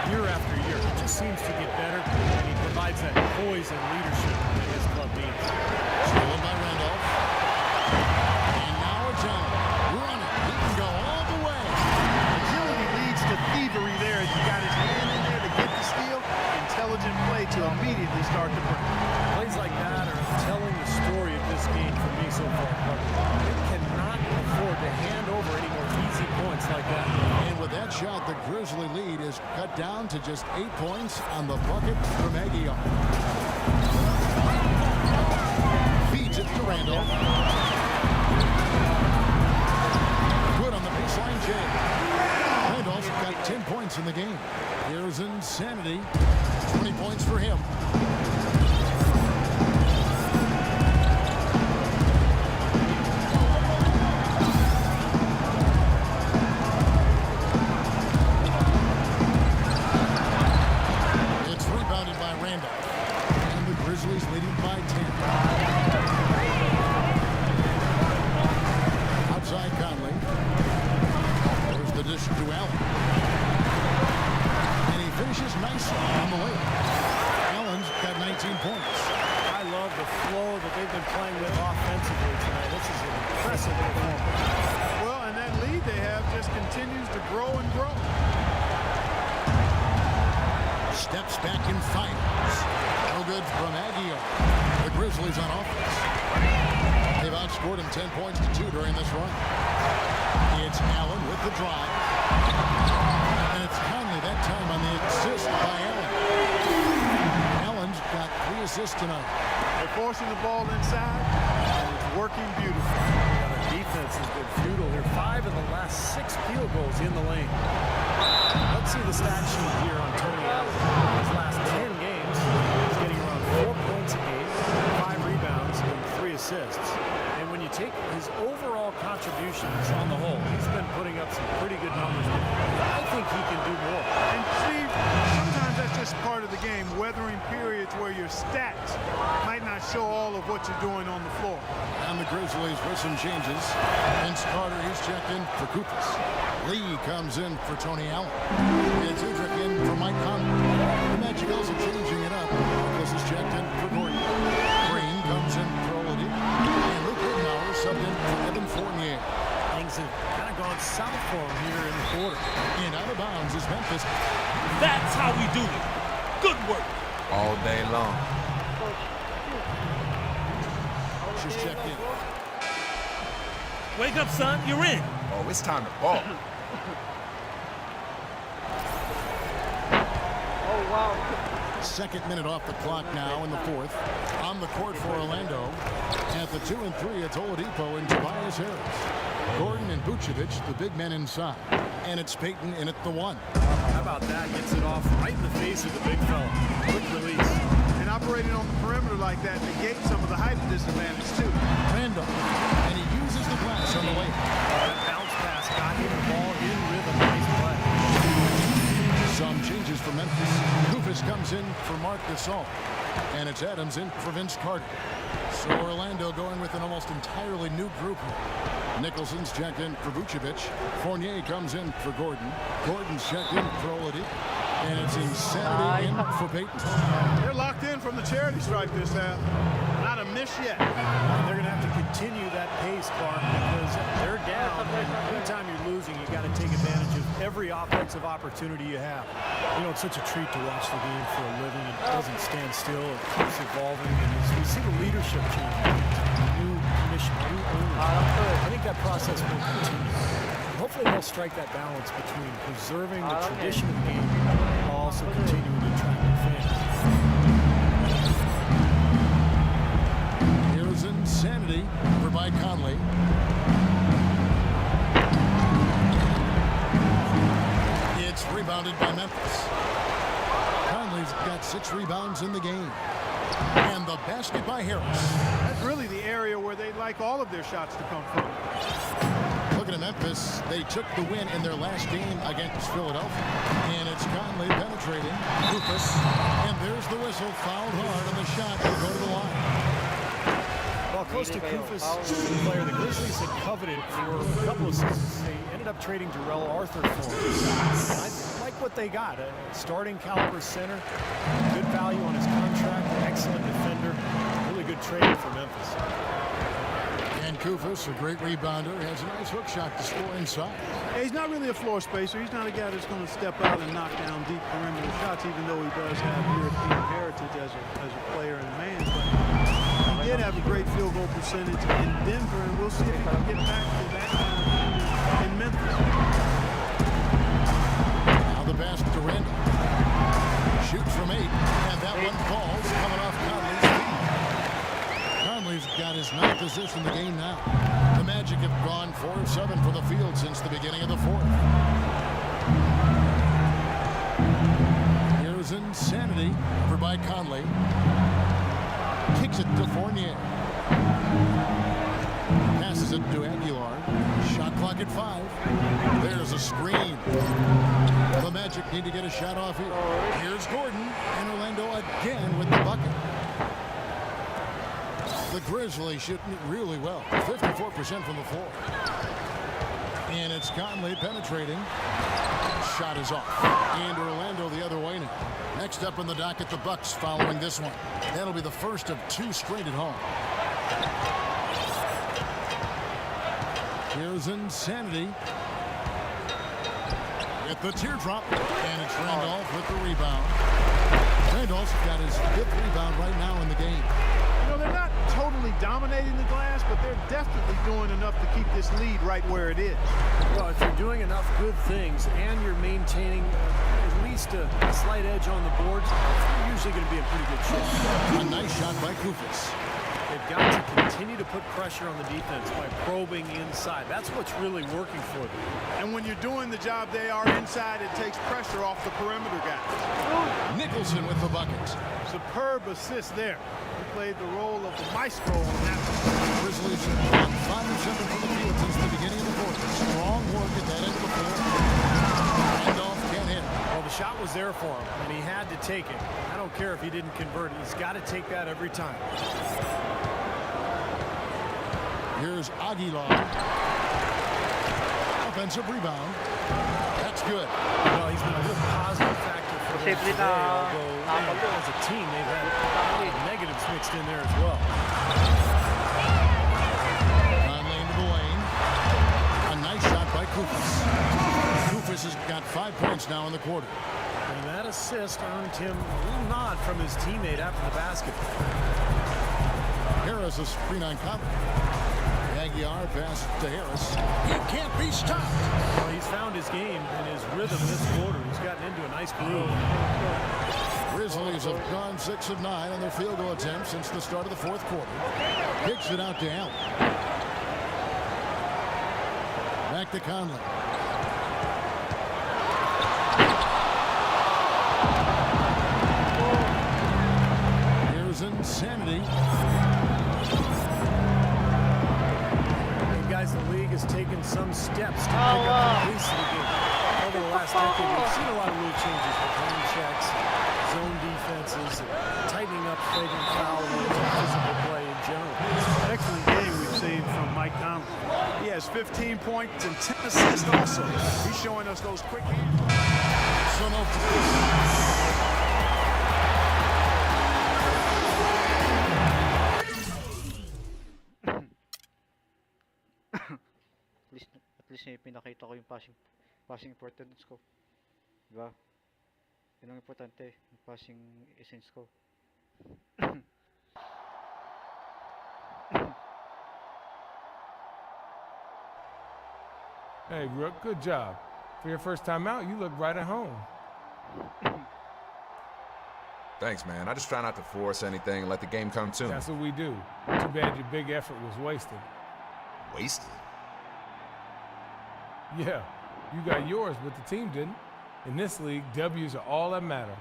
[SPEAKER 6] year after year, he just seems to get better, and he provides that poise and leadership that his club needs.
[SPEAKER 8] Stolen by Randolph. And now it's Allen. Running. He can go all the way.
[SPEAKER 12] Agility leads to thievery there. He got his hand in there to get the steal. Intelligent play to immediately start the break.
[SPEAKER 6] Plays like that are telling the story of this game for me so far. It cannot afford to hand over any more easy points like that.
[SPEAKER 8] And with that shot, the Grizzly lead is cut down to just 8 points on the bucket from Aguilar. Feeds it to Randolph. Good on the baseline, Jay. Randolph's got 10 points in the game. Here's Insanity. 20 points for him. It's rebounded by Randolph. And the Grizzlies leading by 10. Outside Conley. There's the dish to Allen. Finishes nicely on the way. Allen's got 19 points.
[SPEAKER 6] I love the flow that they've been playing with offensively tonight. This is an impressive performance.
[SPEAKER 12] Well, and that lead they have just continues to grow and grow.
[SPEAKER 8] Steps back and fires. No good from Aguilar. The Grizzlies on offense. They've outscored him 10 points to 2 during this run. It's Allen with the drive. And it's Conley that time on the assist by Allen. Allen's got 3 assists tonight.
[SPEAKER 12] They're forcing the ball inside, and it's working beautifully.
[SPEAKER 6] The defense has been futile here. 5 of the last 6 field goals in the lane. Let's see the stat sheet here on Tony Allen. His last 10 games, he's getting around 4 points a game, 5 rebounds, and 3 assists. And when you take his overall contributions on the whole, he's been putting up some pretty good numbers. I think he can do more.
[SPEAKER 12] And Steve, sometimes that's just part of the game, weathering periods where your stats might not show all of what you're doing on the floor.
[SPEAKER 8] And the Grizzlies with some changes. Vince Carter, he's checked in for Koufos. Lee comes in for Tony Allen. It's Udrich in for Mike Conley. The Magic also changing it up. This is checked in for Gordon. Green comes in for Oladipo. And Luke Rittenauer subbed in for Evan Fournier.
[SPEAKER 6] Things have kind of gone south for him here in the quarter.
[SPEAKER 8] And out of bounds is Memphis.
[SPEAKER 5] That's how we do it. Good work.
[SPEAKER 7] All day long.
[SPEAKER 8] Just checked in.
[SPEAKER 5] Wake up, son. You're in.
[SPEAKER 2] Oh, it's time to ball.
[SPEAKER 8] Second minute off the clock now in the fourth. On the court for Orlando. At the 2 and 3, it's Oladipo and Tobias Harris. Gordon and Vucevic, the big men inside. And it's Payton in at the 1.
[SPEAKER 6] How about that? Gets it off right in the face of the big fella. Quick release.
[SPEAKER 12] And operating on the perimeter like that negates some of the height disadvantage, too.
[SPEAKER 8] Randall. And he uses the glass on the way.
[SPEAKER 6] That bounce pass got him the ball in rhythm. Nice play.
[SPEAKER 8] Some changes for Memphis. Koufos comes in for Marc Gasol. And it's Adams in for Vince Carter. So Orlando going with an almost entirely new group here. Nicholson's checked in for Vucevic. Fournier comes in for Gordon. Gordon's checked in for Oladipo. And it's Insanity in for Payton.
[SPEAKER 12] They're locked in from the charity stripe this half. Not a miss yet.
[SPEAKER 6] They're going to have to continue that pace, Clark, because they're down. And anytime you're losing, you got to take advantage of every offensive opportunity you have. You know, it's such a treat to watch the game for a living. It doesn't stand still. It keeps evolving. And as we see the leadership changing, new commission, new owners, I think that process will continue. Hopefully they'll strike that balance between preserving the tradition of the game while also continuing to attract new fans.
[SPEAKER 8] Here's Insanity over by Conley. It's rebounded by Memphis. got 6 rebounds in the game. And the basket by Harris.
[SPEAKER 12] That's really the area where they like all of their shots to come from.
[SPEAKER 8] Looking at Memphis, they took the win in their last game against Philadelphia. And it's Conley penetrating. Rufus. And there's the whistle. Fouled hard on the shot. Will go to the line.
[SPEAKER 14] Well, Costa Koufos is the player the Grizzlies had coveted for a couple of seasons. They ended up trading Darrell Arthur for him. And I like what they got. A starting caliber center, good value on his contract, excellent defender, really good trade for Memphis.
[SPEAKER 8] And Koufos, a great rebounder, has a nice hook shot to score inside.
[SPEAKER 12] Yeah, he's not really a floor spacer. He's not a guy that's going to step out and knock down deep perimeter shots, even though he does have European heritage as a player and a man. But he did have a great field goal percentage in Denver, and we'll see if he can get back to that kind of thing in Memphis.
[SPEAKER 8] Now the pass to Randall. Shoots from 8, and that one falls, coming off Conley's feet. Conley's got his 9th assist in the game now. The Magic have gone 4 of 7 from the field since the beginning of the 4th. Here's Insanity, over by Conley. Kicks it to Fournier. Passes it to Aguilar. Shot clock at 5. There's a screen. The Magic need to get a shot off here. Here's Gordon, and Orlando again with the bucket. The Grizzlies shooting it really well. 54% from the floor. And it's Conley penetrating. Shot is off. And Orlando the other way now. Next up on the docket, the Bucks following this one. That'll be the first of 2 straight at home. Here's Insanity. With the teardrop. And it's Randolph with the rebound. Randolph's got his 5th rebound right now in the game.
[SPEAKER 12] You know, they're not totally dominating the glass, but they're definitely doing enough to keep this lead right where it is.
[SPEAKER 14] Well, if you're doing enough good things and you're maintaining at least a slight edge on the boards, you're usually going to be in pretty good shape.
[SPEAKER 8] A nice shot by Koufos.
[SPEAKER 14] They've got to continue to put pressure on the defense by probing inside. That's what's really working for them.
[SPEAKER 12] And when you're doing the job they are inside, it takes pressure off the perimeter guys.
[SPEAKER 8] Nicholson with the bucket.
[SPEAKER 12] Superb assist there. He played the role of the maestro on that one.
[SPEAKER 8] Grizzlies have 5 of 7 from the field since the beginning of the 4th. Strong work at that end of the floor. Randolph can't hit.
[SPEAKER 14] Well, the shot was there for him, and he had to take it. I don't care if he didn't convert it. He's got to take that every time.
[SPEAKER 8] Here's Aguilar. Offensive rebound. That's good.
[SPEAKER 14] Well, he's been a real positive factor for them today, although as a team, they've had negatives mixed in there as well.
[SPEAKER 8] Conley into the lane. A nice shot by Koufos. Koufos has got 5 points now in the quarter.
[SPEAKER 14] And that assist earned him a little nod from his teammate after the basket.
[SPEAKER 8] Harris a screen on Conley. Aguilar pass to Harris. He can't be stopped.
[SPEAKER 14] Well, he's found his game and his rhythm this quarter. He's gotten into a nice groove.
[SPEAKER 8] Grizzlies have gone 6 of 9 on their field goal attempts since the start of the 4th quarter. Kicks it out to Allen. Back to Conley. Here's Insanity.
[SPEAKER 14] Guys, the league has taken some steps to pick up the pace of the game. Over the last decade, we've seen a lot of rule changes with hand checks, zone defenses, tightening up flagrant foul rules, and physical play in general.
[SPEAKER 12] Excellent game we've seen from Mike Conley. He has 15 points and 10 assists also. He's showing us those quick hands.
[SPEAKER 1] At least pinakita ko yung passing importance ko. Diba? Yun ang importante, yung passing essence ko.
[SPEAKER 11] Hey, Rook, good job. For your first time out, you look right at home.
[SPEAKER 2] Thanks, man. I just try not to force anything and let the game come to me.
[SPEAKER 11] That's what we do. Too bad your big effort was wasted.
[SPEAKER 2] Wasted?
[SPEAKER 11] Yeah, you got yours, but the team didn't. In this league, W's are all that matter.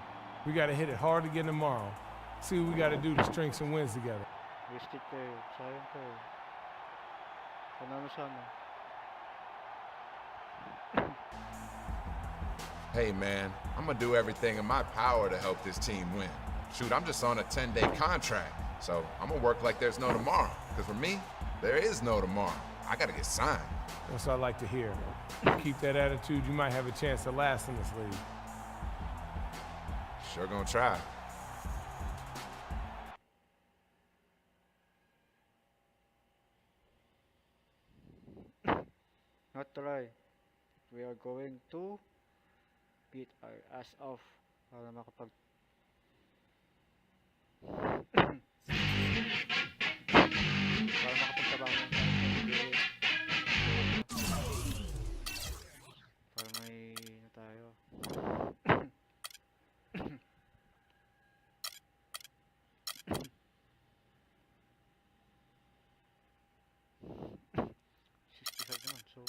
[SPEAKER 11] We got to hit it hard again tomorrow. See what we got to do to string some wins together.
[SPEAKER 1] Wasted kayo. Sayang kayo. Panalo sana.
[SPEAKER 2] Hey, man, I'm gonna do everything in my power to help this team win. Shoot, I'm just on a 10-day contract, so I'm gonna work like there's no tomorrow. Because for me, there is no tomorrow. I gotta get signed.
[SPEAKER 11] That's what I like to hear. Keep that attitude, you might have a chance to last in this league.
[SPEAKER 2] Sure gonna try.
[SPEAKER 1] Not try. We are going to beat our ass off para makapag para makapagtrabaho ng NBA. Para may na tayo. naman, so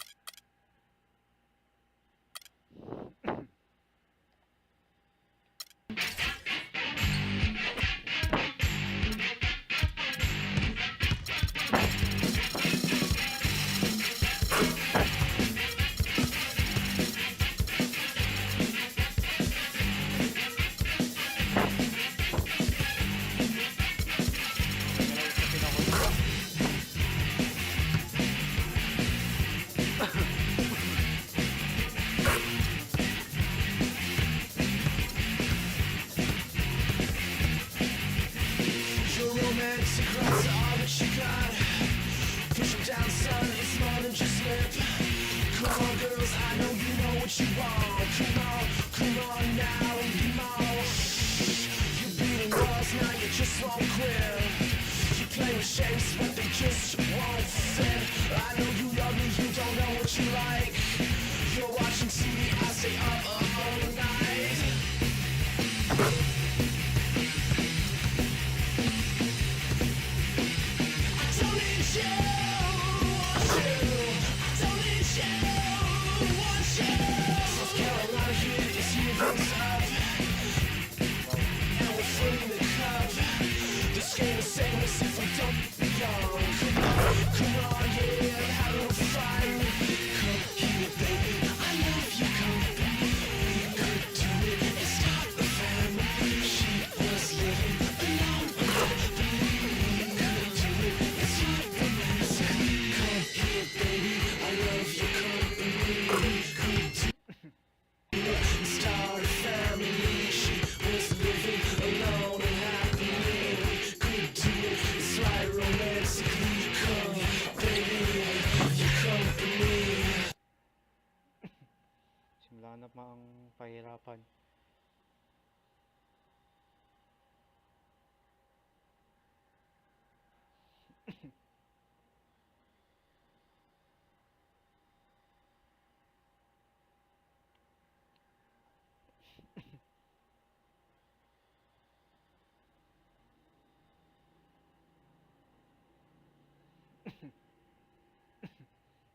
[SPEAKER 1] simula na pa ang pahirapan.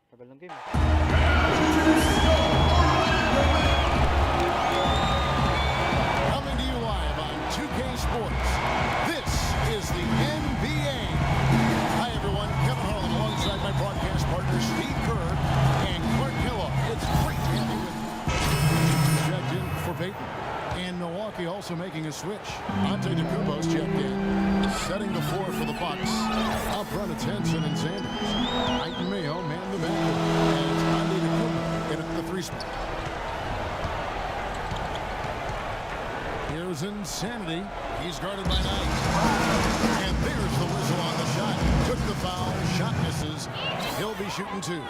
[SPEAKER 1] Tagal ng game.
[SPEAKER 8] Coming to you live on 2K Sports. This is the NBA. Hi everyone, Kevin Harlan alongside my broadcast partner Steve Kerr and Clark Kellogg. It's great to have you with me. Checked in for Peyton. And Milwaukee also making a switch. Antetokounmpo's checked in. Setting the floor for the Bucks. Up front it's Henson and Sanders. Ayton Mayo man the man. And it's Antetokounmpo in at the 3 spot. Here's Insanity. He's guarded by Knight. And there's the whistle on the shot. Took the foul. Shot misses. He'll be shooting 2.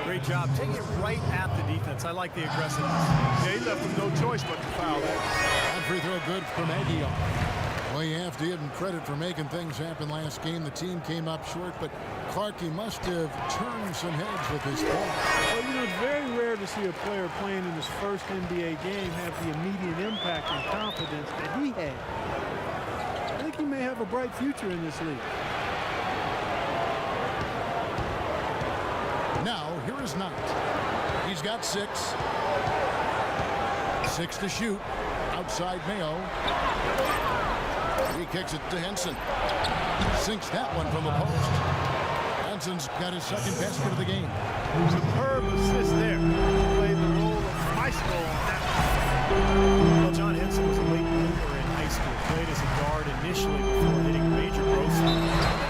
[SPEAKER 14] Great job. Take it right at the defense. I like the aggressiveness.
[SPEAKER 12] Yeah, he left him no choice but to foul that.
[SPEAKER 8] And free throw good for Maguire. Well, you have to give him credit for making things happen last game. The team came up short, but Clark, he must have turned some heads with his ball.
[SPEAKER 12] Well, you know, it's very rare to see a player playing in his first NBA game have the immediate impact and confidence that he had. I think he may have a bright future in this league.
[SPEAKER 8] Now, here is Knight. He's got 6. 6 to shoot. outside Mayo. He kicks it to Henson. Sinks that one from the post. Henson's got his second basket of the game.
[SPEAKER 12] Superb assist there. Played the role of maestro on that
[SPEAKER 14] Well, John Henson was a late bloomer in high school. Played as a guard initially before hitting major growth spurt.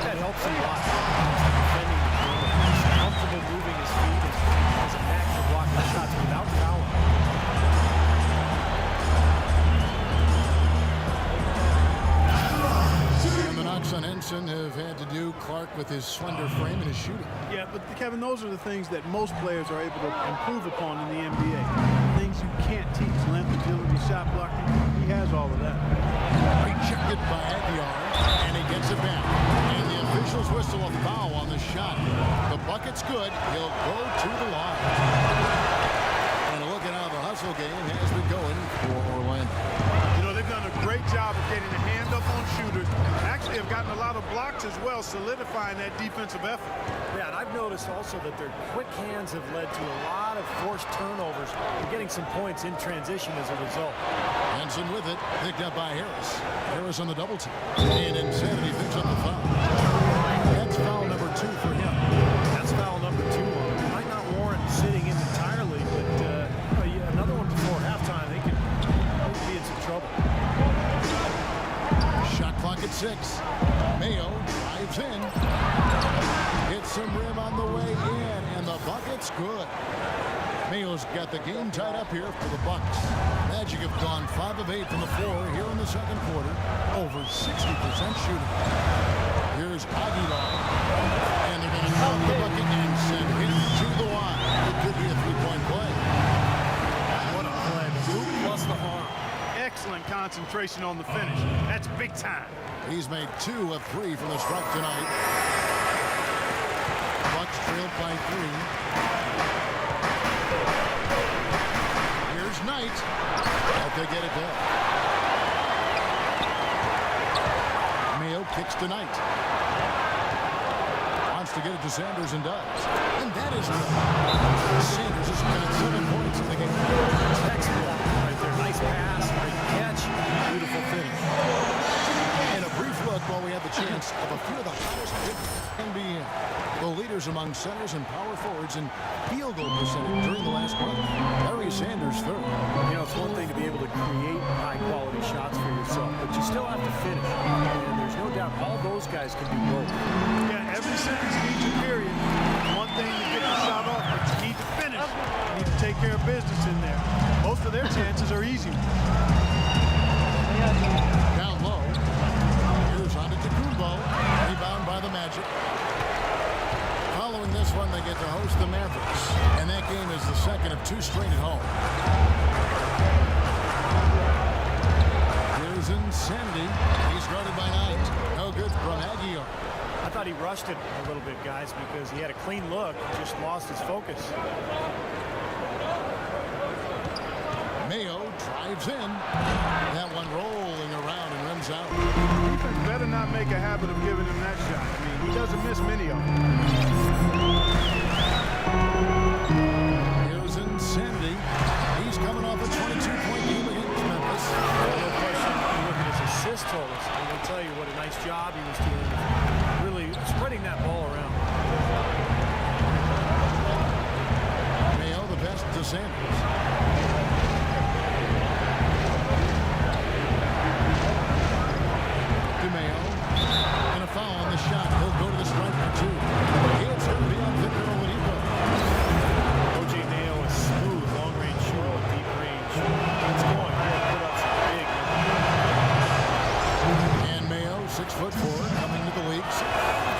[SPEAKER 14] That helps him a lot. Defending the perimeter. He's comfortable moving his feet and has a knack for blocking shots without fouling.
[SPEAKER 8] And the knocks on Henson have had to do Clark with his slender frame and his shooting.
[SPEAKER 12] Yeah, but Kevin, those are the things that most players are able to improve upon in the NBA. Things you can't teach: length, agility, shot blocking. He has all of that.
[SPEAKER 8] Rejected by Aguiar, and he gets it back. And the officials whistle a foul on the shot. The bucket's good. He'll go to the line. And a look at how the hustle game has been going for Orlando.
[SPEAKER 12] You know, they've done a great job of getting a hand up on shooters. Actually have gotten a lot of blocks as well, solidifying that defensive effort.
[SPEAKER 14] Yeah, and I've noticed also that their quick hands have led to a lot of forced turnovers and getting some points in transition as a result.
[SPEAKER 8] Henson with it, picked up by Harris. Harris on the double team. And Insanity picks up the foul. That's foul number 2 for him.
[SPEAKER 14] That's foul number 2. Might not warrant sitting in entirely, but another one before halftime, they could be in some trouble.
[SPEAKER 8] Shot clock at 6. Mayo drives in. Hits some rim on the way in, and the bucket's good. Mayo's got the game tied up here for the Bucks. Magic have gone 5 of 8 from the floor here in the second quarter. Over 60% shooting. Here's Aguilar. And they're going to count the bucket and send him to the line. It could be a three-point play.
[SPEAKER 12] What a play. The hoop plus the arm. Excellent concentration on the finish. That's big time.
[SPEAKER 8] He's made 2 of 3 from the stripe tonight. Bucks trailed by 3. Here's Knight. But they get it there. Mayo kicks to Knight. Wants to get it to Sanders and does. And that is good. Sanders has got 7 points in the game.
[SPEAKER 14] Excellent right there. Nice pass, great catch, beautiful finish.
[SPEAKER 8] And a brief look while we have the chance of a few of the hottest NBA. The leaders among centers and power forwards in field goal percentage during the last month. Barry Sanders third.
[SPEAKER 14] You know, it's one thing to be able to create high-quality shots for yourself, but you still have to finish. And there's no doubt all those guys can do both.
[SPEAKER 12] Yeah, every sentence needs a period. One thing to get the shot off, but you need to finish. You need to take care of business in there. Most of their chances are easy.
[SPEAKER 8] Down low. Here's Antetokounmpo. Rebound by the Magic. Following this one, they get to host the Mavericks. And that game is the second of 2 straight at home. Here's Insanity. He's guarded by Knight. No good from Aguiar.
[SPEAKER 14] I thought he rushed it a little bit, guys, because he had a clean look, just lost his focus.
[SPEAKER 8] Mayo drives in. That one rolling around and runs out.
[SPEAKER 12] Defense better not make a habit of giving him that shot. I mean, he doesn't miss many of them.
[SPEAKER 8] Here's Insanity. He's coming off a 22-point game against Memphis.
[SPEAKER 14] No question, you look at his assist totals, I'm going to tell you what a nice job he was doing, really spreading that ball around.
[SPEAKER 8] Mayo the best to Sanders. Mayo, and a foul on the shot. He'll go to the stripe for 2. It's going to be on Victor Oladipo.
[SPEAKER 14] O.J. Mayo is smooth, long-range shooter with deep range. It's going. He'll put up some big numbers.
[SPEAKER 8] And Mayo, 6'4", coming to the league. He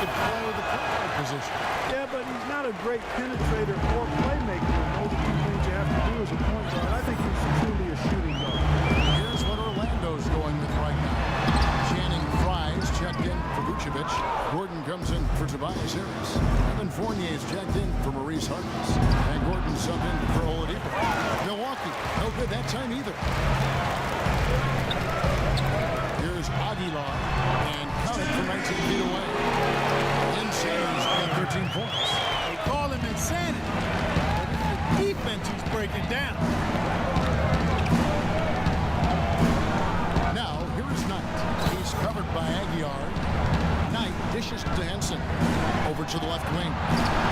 [SPEAKER 8] could play the point guard position.
[SPEAKER 12] Yeah, but he's not a great penetrator or playmaker. Those are 2 things you have to do as a point guard. I think he's truly a shooting guard.
[SPEAKER 8] Here's what Orlando's going with right now. Checked in for Vucevic. Gordon comes in for Tobias Harris. Evan Fournier's checked in for Maurice Harkless. And Gordon subbed in for Oladipo. Milwaukee, no good that time either. Here's Aguilar. And count it from 19 feet away. Insanity's got 13 points.
[SPEAKER 12] They call him Insanity. But it's the defense he's breaking down.
[SPEAKER 8] Aguiar. Knight dishes to Henson. Over to the left wing.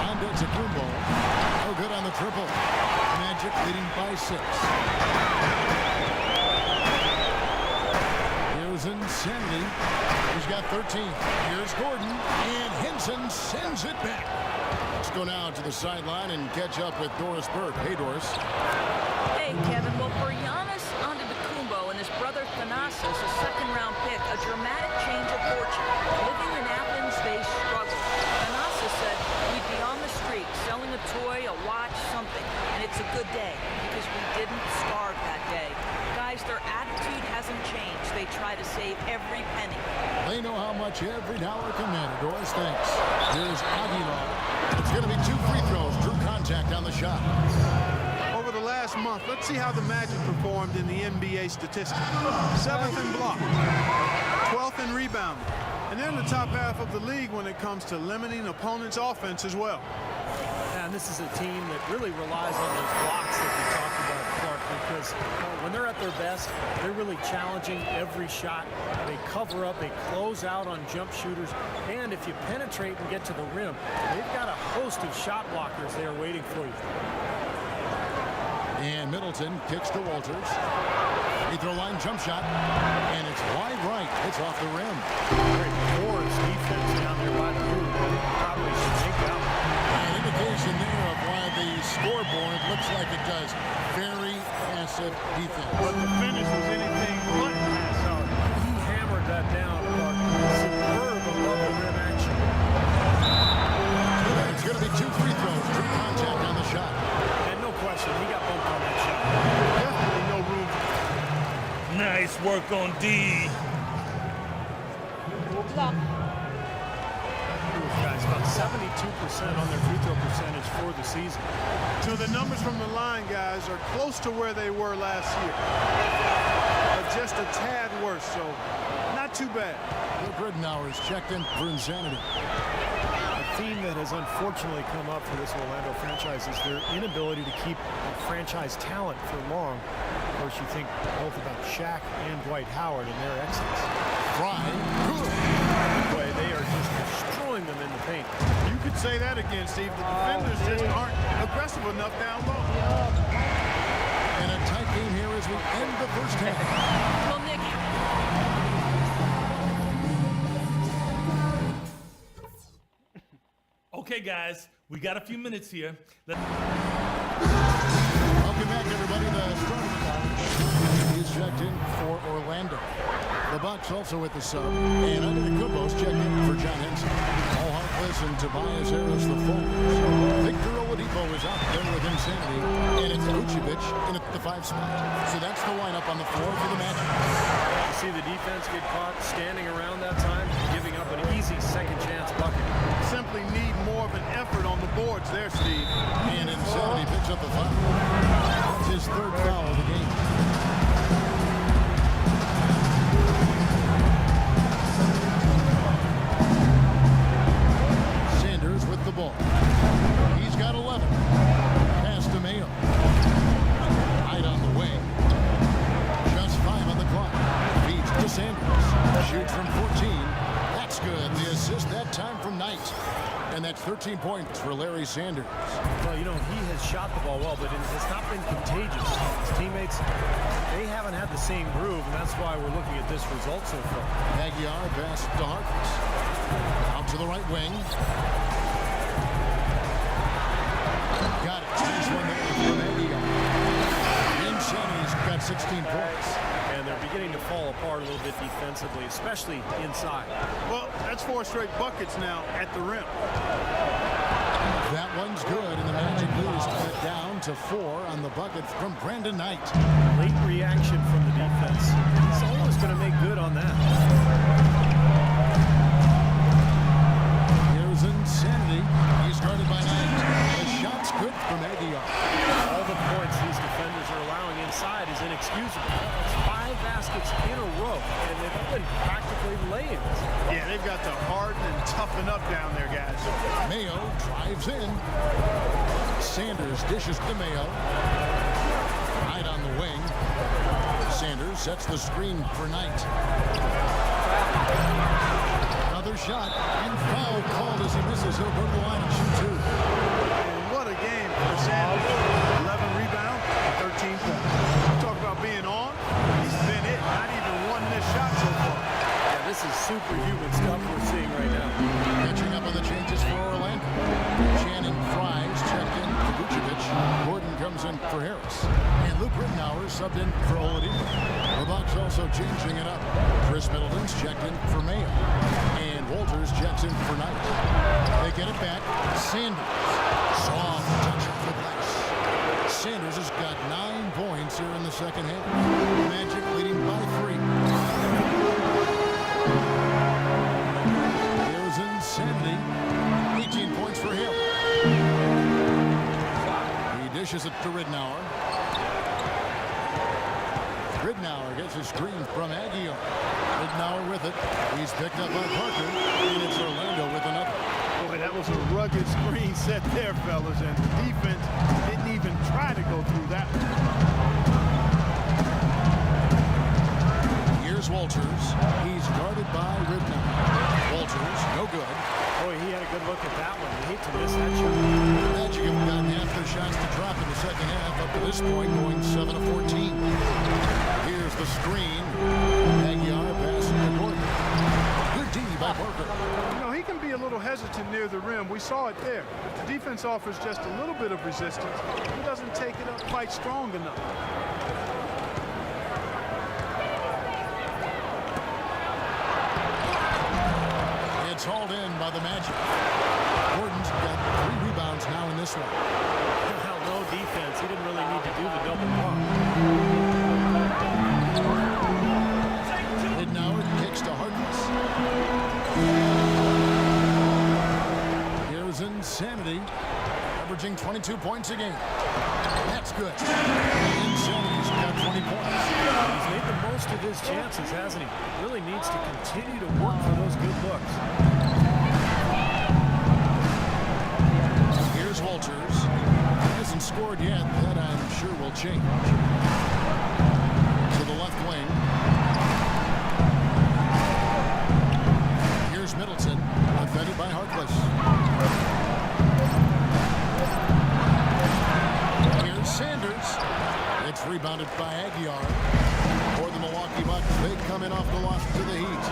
[SPEAKER 8] On to Kumbo. No good on the triple. Magic leading by 6. Here's Insanity. He's got 13. Here's Gordon. And Henson sends it back. Let's go now to the sideline and catch up with Doris Burke. Hey, Doris.
[SPEAKER 13] Hey, Kevin. Well, for Giannis Antetokounmpo and his brother Thanasis, a second-round pick, a dramatic change of fortune. Living in Athens, they struggled. Thanasis said, we'd be on the street selling a toy, a watch, something, and it's a good day because we didn't starve that day. Guys, their attitude hasn't changed. They try to save every penny.
[SPEAKER 8] They know how much every dollar can matter. Doris, thanks. Here's Aguilar. It's going to be 2 free throws. Drew contact on the shot.
[SPEAKER 12] Over the last month, let's see how the Magic performed in the NBA statistics. 7th in block, 12th in rebounding, and they're in the top half of the league when it comes to limiting opponents' offense as well.
[SPEAKER 14] And this is a team that really relies on those blocks that we talked about, Clark, because when they're at their best, they're really challenging every shot. They cover up, they close out on jump shooters, and if you penetrate and get to the rim, they've got a host of shot blockers there waiting for you.
[SPEAKER 8] And Middleton kicks to Walters. Free throw line jump shot, and it's wide right. It's off the rim.
[SPEAKER 14] Great force defense down there by the hoop. Probably should take that one.
[SPEAKER 8] An indication there of why the scoreboard looks like it does. Very passive defense.
[SPEAKER 12] But the finish was anything but passive.
[SPEAKER 14] He hammered that down, Clark. Superb above the rim action.
[SPEAKER 8] It's going to be 2 free throws. True contact on the shot.
[SPEAKER 14] And no question, he got bumped on that shot.
[SPEAKER 12] Definitely no room.
[SPEAKER 5] Nice work on D.
[SPEAKER 14] Guys, about 72% on their free throw percentage for the season.
[SPEAKER 12] So the numbers from the line, guys, are close to where they were last year. But just a tad worse, so not too bad.
[SPEAKER 8] Bill Gridenour is checked in for Insanity.
[SPEAKER 14] A theme that has unfortunately come up for this Orlando franchise is their inability to keep franchise talent for long. Of course, you think both about Shaq and Dwight Howard and their exits.
[SPEAKER 8] Fry, good.
[SPEAKER 14] Boy, they are just destroying them in the paint.
[SPEAKER 12] You could say that again, Steve. The defenders just aren't aggressive enough down low.
[SPEAKER 8] And a tight game here as we end the first half.
[SPEAKER 13] Well, Nick,
[SPEAKER 5] Okay, guys, we got a few minutes here.
[SPEAKER 8] Welcome back, everybody. The starting five is checked in for Orlando. The Bucks also with the sub. And Antetokounmpo's checked in for John Henson. All Harkless and Tobias Harris, the forwards. Victor Oladipo is out there with Insanity. And it's Vucevic in at the 5 spot. So that's the lineup on the floor for the Magic.
[SPEAKER 14] You see the defense get caught standing around that time, giving up an easy second chance bucket.
[SPEAKER 12] Simply need more of an effort on the boards there, Steve.
[SPEAKER 8] And Insanity picks up the foul. That's his 3rd foul of the game. Sanders with the ball. He's got 11. Pass to Mayo. Right on the wing. Just 5 on the clock. Feeds to Sanders. Shoots from 14. That's good. The assist that time from Knight. And that's 13 points for Larry Sanders.
[SPEAKER 14] Well, you know, he has shot the ball well, but it has not been contagious. His teammates, they haven't had the same groove, and that's why we're looking at this result so far.
[SPEAKER 8] Aguiar pass to Harkless. Out to the right wing. Got it. Nice one there from Aguiar. Insanity's got 16 points.
[SPEAKER 14] And they're beginning to fall apart a little bit defensively, especially inside.
[SPEAKER 12] Well, that's 4 straight buckets now at the rim.
[SPEAKER 8] That one's good, and the Magic lose it down to 4 on the bucket from Brandon Knight.
[SPEAKER 14] Late reaction from the defense. He's always going to make good on that.
[SPEAKER 8] Here's Insanity. He's guarded by Knight. The shot's good from Aguiar.
[SPEAKER 14] All the points these defenders are allowing inside is inexcusable. It's 5 baskets in a row, and they've been practically laying it.
[SPEAKER 12] Yeah, they've got to harden and toughen up down there, guys.
[SPEAKER 8] Mayo drives in. Sanders dishes to Mayo. Right on the wing. Sanders sets the screen for Knight. Another shot, and foul called as he misses. He'll go to the line and shoot two.
[SPEAKER 12] And what a game for Sanders. 11 rebounds, 13 points. Talk about being on. He's been it. Not even one missed shot so far.
[SPEAKER 14] Yeah, this is superhuman stuff we're seeing right now.
[SPEAKER 8] Catching up on the changes for Orlando. Channing Fries checked in for Vucevic. Gordon comes in for Harris. And Luke Rittenauer subbed in for Oladipo. The Bucks also changing it up. Chris Middleton's checked in for Mayo. And Walters checks in for Knight. They get it back. Sanders. Soft touch of the glass. Sanders has got 9 points here in the second half. Magic leading by 3. Here's Insanity. 18 points for him. He dishes it to Ridnour. Ridnour gets a screen from Aguilar. Ridnour with it. He's picked up by Parker. And it's Orlando with another.
[SPEAKER 12] Boy, that was a rugged screen set there, fellas, and the defense didn't even try to go through that.
[SPEAKER 8] Here's Walters. He's guarded by Ridnour. Walters, no good.
[SPEAKER 14] Boy, he had a good look at that one. You hate to miss that shot.
[SPEAKER 8] Magic have gotten half their shots to drop in the second half. Up to this point, going 7 of 14. Here's the screen. Aguilar passing to Gordon. Good D by Parker.
[SPEAKER 12] You know, he can be a little hesitant near the rim. We saw it there. If the defense offers just a little bit of resistance, he doesn't take it up quite strong enough.
[SPEAKER 8] It's hauled in by the Magic. Gordon's got 3 rebounds now in this one.
[SPEAKER 14] Well, no defense. He didn't really need to do the double bump.
[SPEAKER 8] Ridnour kicks to Harkness. Here's Insanity, averaging 22 points a game. That's good. Insanity's got 20 points.
[SPEAKER 14] He's made the most of his chances, hasn't he? Really needs to continue to work for those good looks.
[SPEAKER 8] Here's Walters. Hasn't scored yet. That I'm sure will change. To the left wing. Here's Middleton, defended by Harkless. Here's Sanders. It's rebounded by Aguilar. For the Milwaukee Bucks, they come in off the loss to the Heat.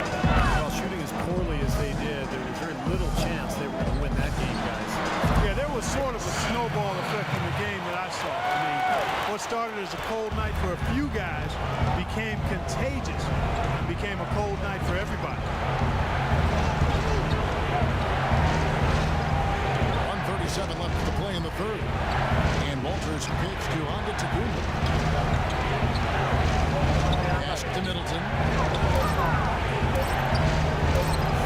[SPEAKER 14] While shooting as poorly as they did, there was very little chance they were going to win that game, guys.
[SPEAKER 12] Yeah, there was sort of a snowball effect in the game that I saw. I mean, what started as a cold night for a few guys became contagious. It became a cold night for everybody.
[SPEAKER 8] 1:37 left to play in the third. And Walters kicks to Antetokounmpo. Pass to Middleton.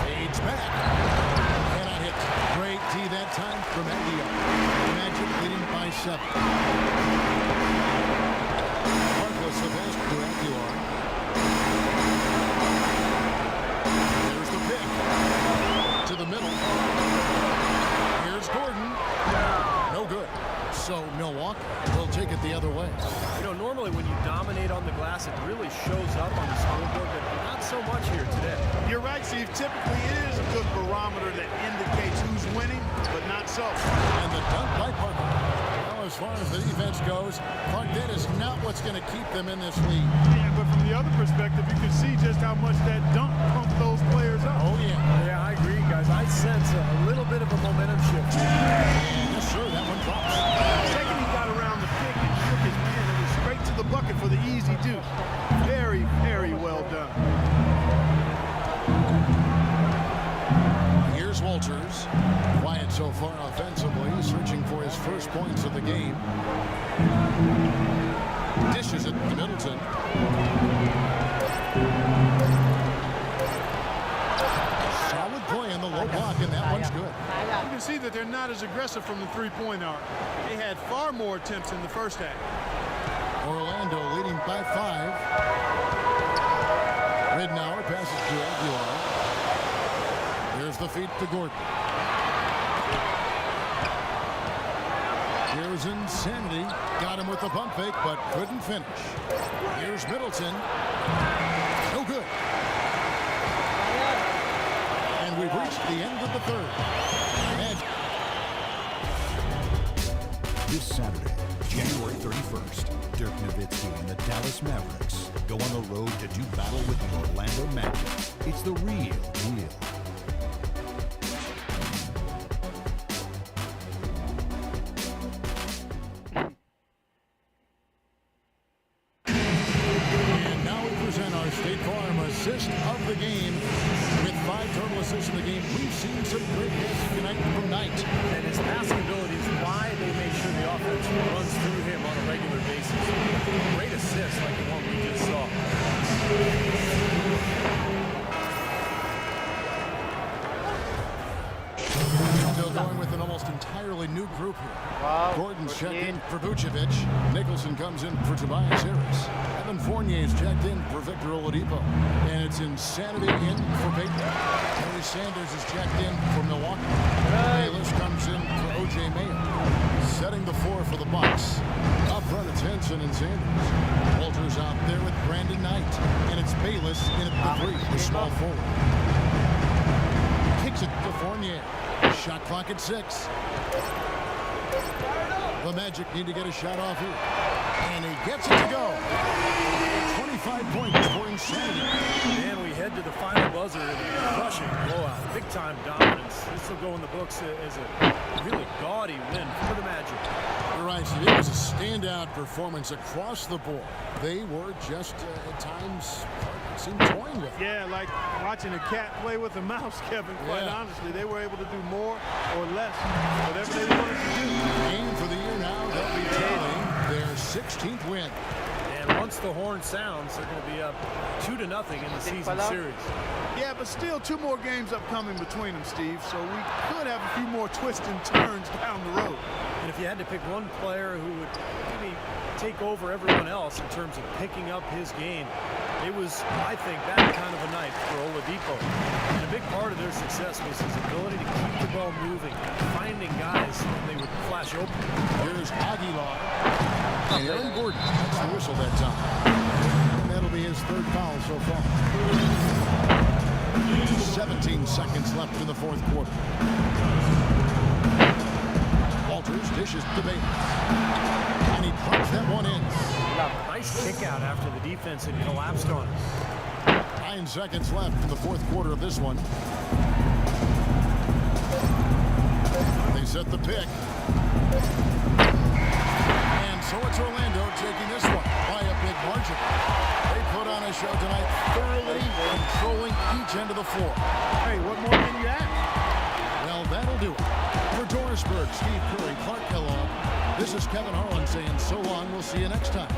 [SPEAKER 8] Fades back. Cannot hit. Great D that time from Aguilar. Magic leading by 7. Harkless the pass to Aguilar. There's the pick. To the middle. Here's Gordon. No good. So Milwaukee will take it the other way.
[SPEAKER 14] You know, normally when you dominate on the glass, it really shows up on the scoreboard, but not so much here today.
[SPEAKER 12] You're right, Steve. Typically, it is a good barometer that indicates who's winning, but not so.
[SPEAKER 8] And the dunk by Parker. Well, as far as the defense goes, Clark, that is not what's going to keep them in this league.
[SPEAKER 12] Yeah, but from the other perspective, you can see just how much that dunk pumped those players up.
[SPEAKER 8] Oh, yeah.
[SPEAKER 14] Yeah, I agree, guys. I sense a little bit of a momentum shift.
[SPEAKER 8] Yes, sir. That one drops.
[SPEAKER 12] Second, he got around the pick and shook his man. It was straight to the bucket for the easy deuce. Very, very well done.
[SPEAKER 8] Here's Walters. Quiet so far offensively, searching for his first points of the game. Dishes it to Middleton. Solid play in the low block, and that one's good.
[SPEAKER 12] You can see that they're not as aggressive from the three-point arc. They had far more attempts in the first half.
[SPEAKER 8] Orlando leading by 5. Ridnour passes to Aguilar. Here's the feed to Gordon. Here's Insanity. Got Got him with the pump fake, but couldn't finish. Here's Middleton. No good. And we've reached the end of the third. And
[SPEAKER 15] this Saturday, January 31st, Dirk Nowitzki and the Dallas Mavericks go on the road to do battle with the Orlando Magic. It's the real deal.
[SPEAKER 8] And now we present our State Farm assist of the game. With 5 total assists in the game, we've seen some great hits tonight from Knight.
[SPEAKER 14] And his passing ability is why they make sure the offense runs through him on a regular basis. Great assist like the one we just saw.
[SPEAKER 8] Still going with an almost entirely new group here.
[SPEAKER 1] Wow.
[SPEAKER 8] Gordon's checked in for Vucevic. Nicholson comes in for Tobias Harris. Evan Fournier's checked in for Victor Oladipo. And it's Insanity in for Peyton. Harry Sanders is checked in for Milwaukee. Bayless comes in for O.J. Mayo. Setting the floor for the Bucks. Up front, it's Henson and Sanders. Walters out there with Brandon Knight. And it's Bayless in at the 3, the small forward. Kicks it to Fournier. Shot clock at 6. The Magic need to get a shot off here. And he gets it to go. 25 points for Insanity.
[SPEAKER 14] And we head to the final buzzer in a crushing blowout. Big-time dominance. This will go in the books as a really gaudy win for the Magic.
[SPEAKER 8] You're right, Steve. It was a standout performance across the board. They were just, at times, seemed toying with it.
[SPEAKER 12] Yeah, like watching a cat play with a mouse, Kevin, quite honestly. They were able to do more or less, whatever they wanted to do.
[SPEAKER 8] Game for the year now, they'll be tailing their 16th win.
[SPEAKER 14] And once the horn sounds, they're going to be up 2-0 in the season series.
[SPEAKER 12] Yeah, but still 2 more games upcoming between them, Steve, so we could have a few more twists and turns down the road.
[SPEAKER 14] And if you had to pick one player who would maybe take over everyone else in terms of picking up his game, it was, I think, that kind of a night for Oladipo. And a big part of their success was his ability to keep the ball moving, finding guys when they would flash open.
[SPEAKER 8] Here's Aguilar. And Aaron Gordon gets the whistle that time. And that'll be his 3rd foul so far. 17 seconds left in the 4th quarter. Walters dishes to Bayless. And he punched that one in.
[SPEAKER 14] Nice kick out after the defense had collapsed on him.
[SPEAKER 8] 9 seconds left in the 4th quarter of this one. They set the pick. And so it's Orlando taking this one by a big margin. They put on a show tonight, thoroughly controlling each end of the floor.
[SPEAKER 12] Hey, what more can you add?
[SPEAKER 8] Well, that'll do it. For Dorisburg, Steve Curry, Clark Kellogg, this is Kevin Harlan saying so long. We'll see you next time.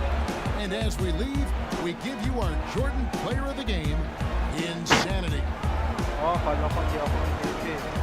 [SPEAKER 8] And as we leave, we give you our Jordan Player of the Game, Insanity.
[SPEAKER 1] Oh, kala ko hindi ako nag-MVP.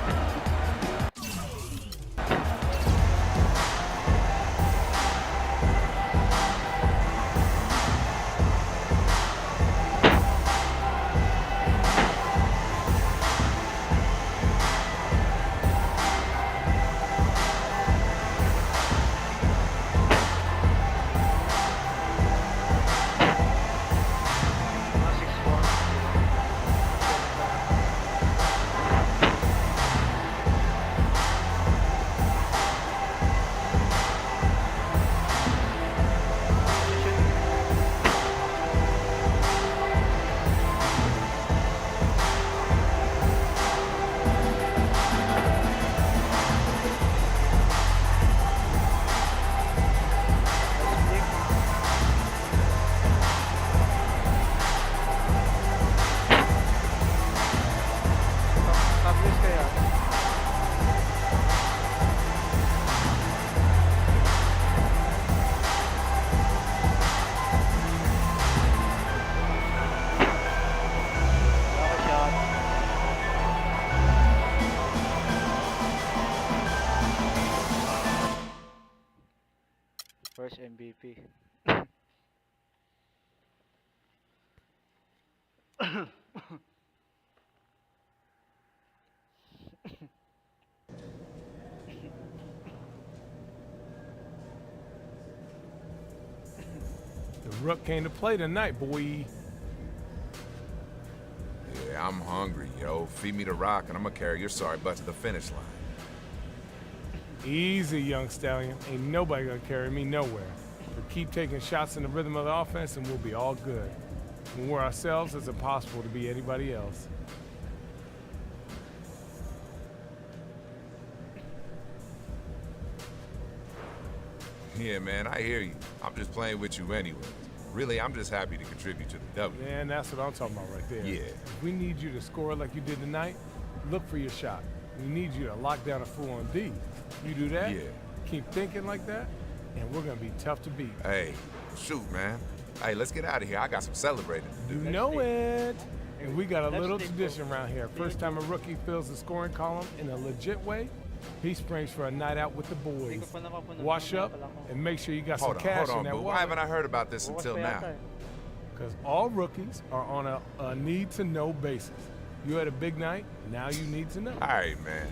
[SPEAKER 1] First MVP.
[SPEAKER 11] The Rook came to play tonight, boy.
[SPEAKER 2] Yeah, I'm hungry, yo. Feed me the rock, and I'm gonna carry your sorry butt to the finish line.
[SPEAKER 11] Easy, young stallion. Ain't nobody gonna carry me nowhere. But keep taking shots in the rhythm of the offense, and we'll be all good. When we're ourselves, it's impossible to be anybody else.
[SPEAKER 2] Yeah, man, I hear you. I'm just playing with you anyway. Really, I'm just happy to contribute to the W.
[SPEAKER 11] Man, that's what I'm talking about right there.
[SPEAKER 2] Yeah.
[SPEAKER 11] If we need you to score like you did tonight, look for your shot. We need you to lock down a fool on D. You do that,
[SPEAKER 2] Yeah.
[SPEAKER 11] keep thinking like that, and we're gonna be tough to beat.
[SPEAKER 2] Hey, shoot, man. Hey, let's get out of here. I got some celebrating to do.
[SPEAKER 11] You know it. And we got a
[SPEAKER 1] Let's
[SPEAKER 11] little
[SPEAKER 1] think,
[SPEAKER 11] tradition around here. First time a rookie fills the scoring column in a legit way, he springs for a night out with the boys. Wash up and make sure you got some cash
[SPEAKER 2] hold
[SPEAKER 11] in
[SPEAKER 2] on,
[SPEAKER 11] that
[SPEAKER 2] boo. Why
[SPEAKER 11] wallet.
[SPEAKER 2] haven't I heard about this until now?
[SPEAKER 11] Because all rookies are on a need-to-know basis. You had a big night, now you need to know.
[SPEAKER 2] All right, man.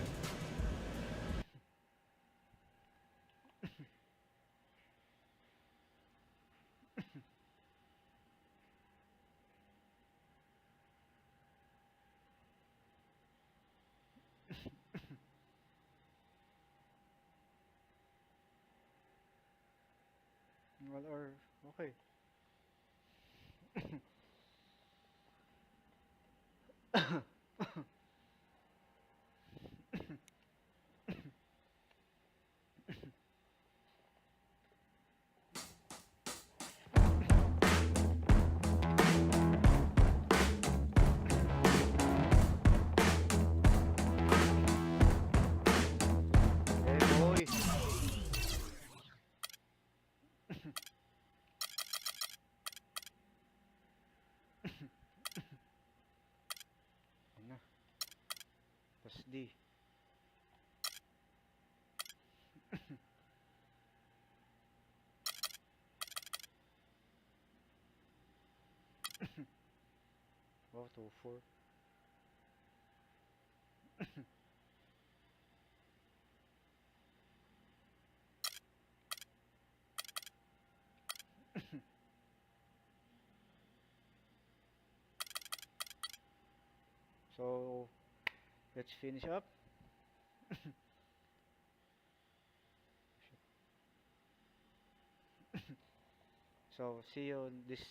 [SPEAKER 1] Well, or okay. Hey, boy. Ano? Tas D. Wow, 2-4. So let's finish up. So see you this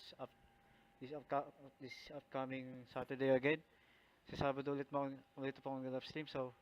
[SPEAKER 1] upcoming Saturday again. Sa Sabado ulit pa akong live stream. So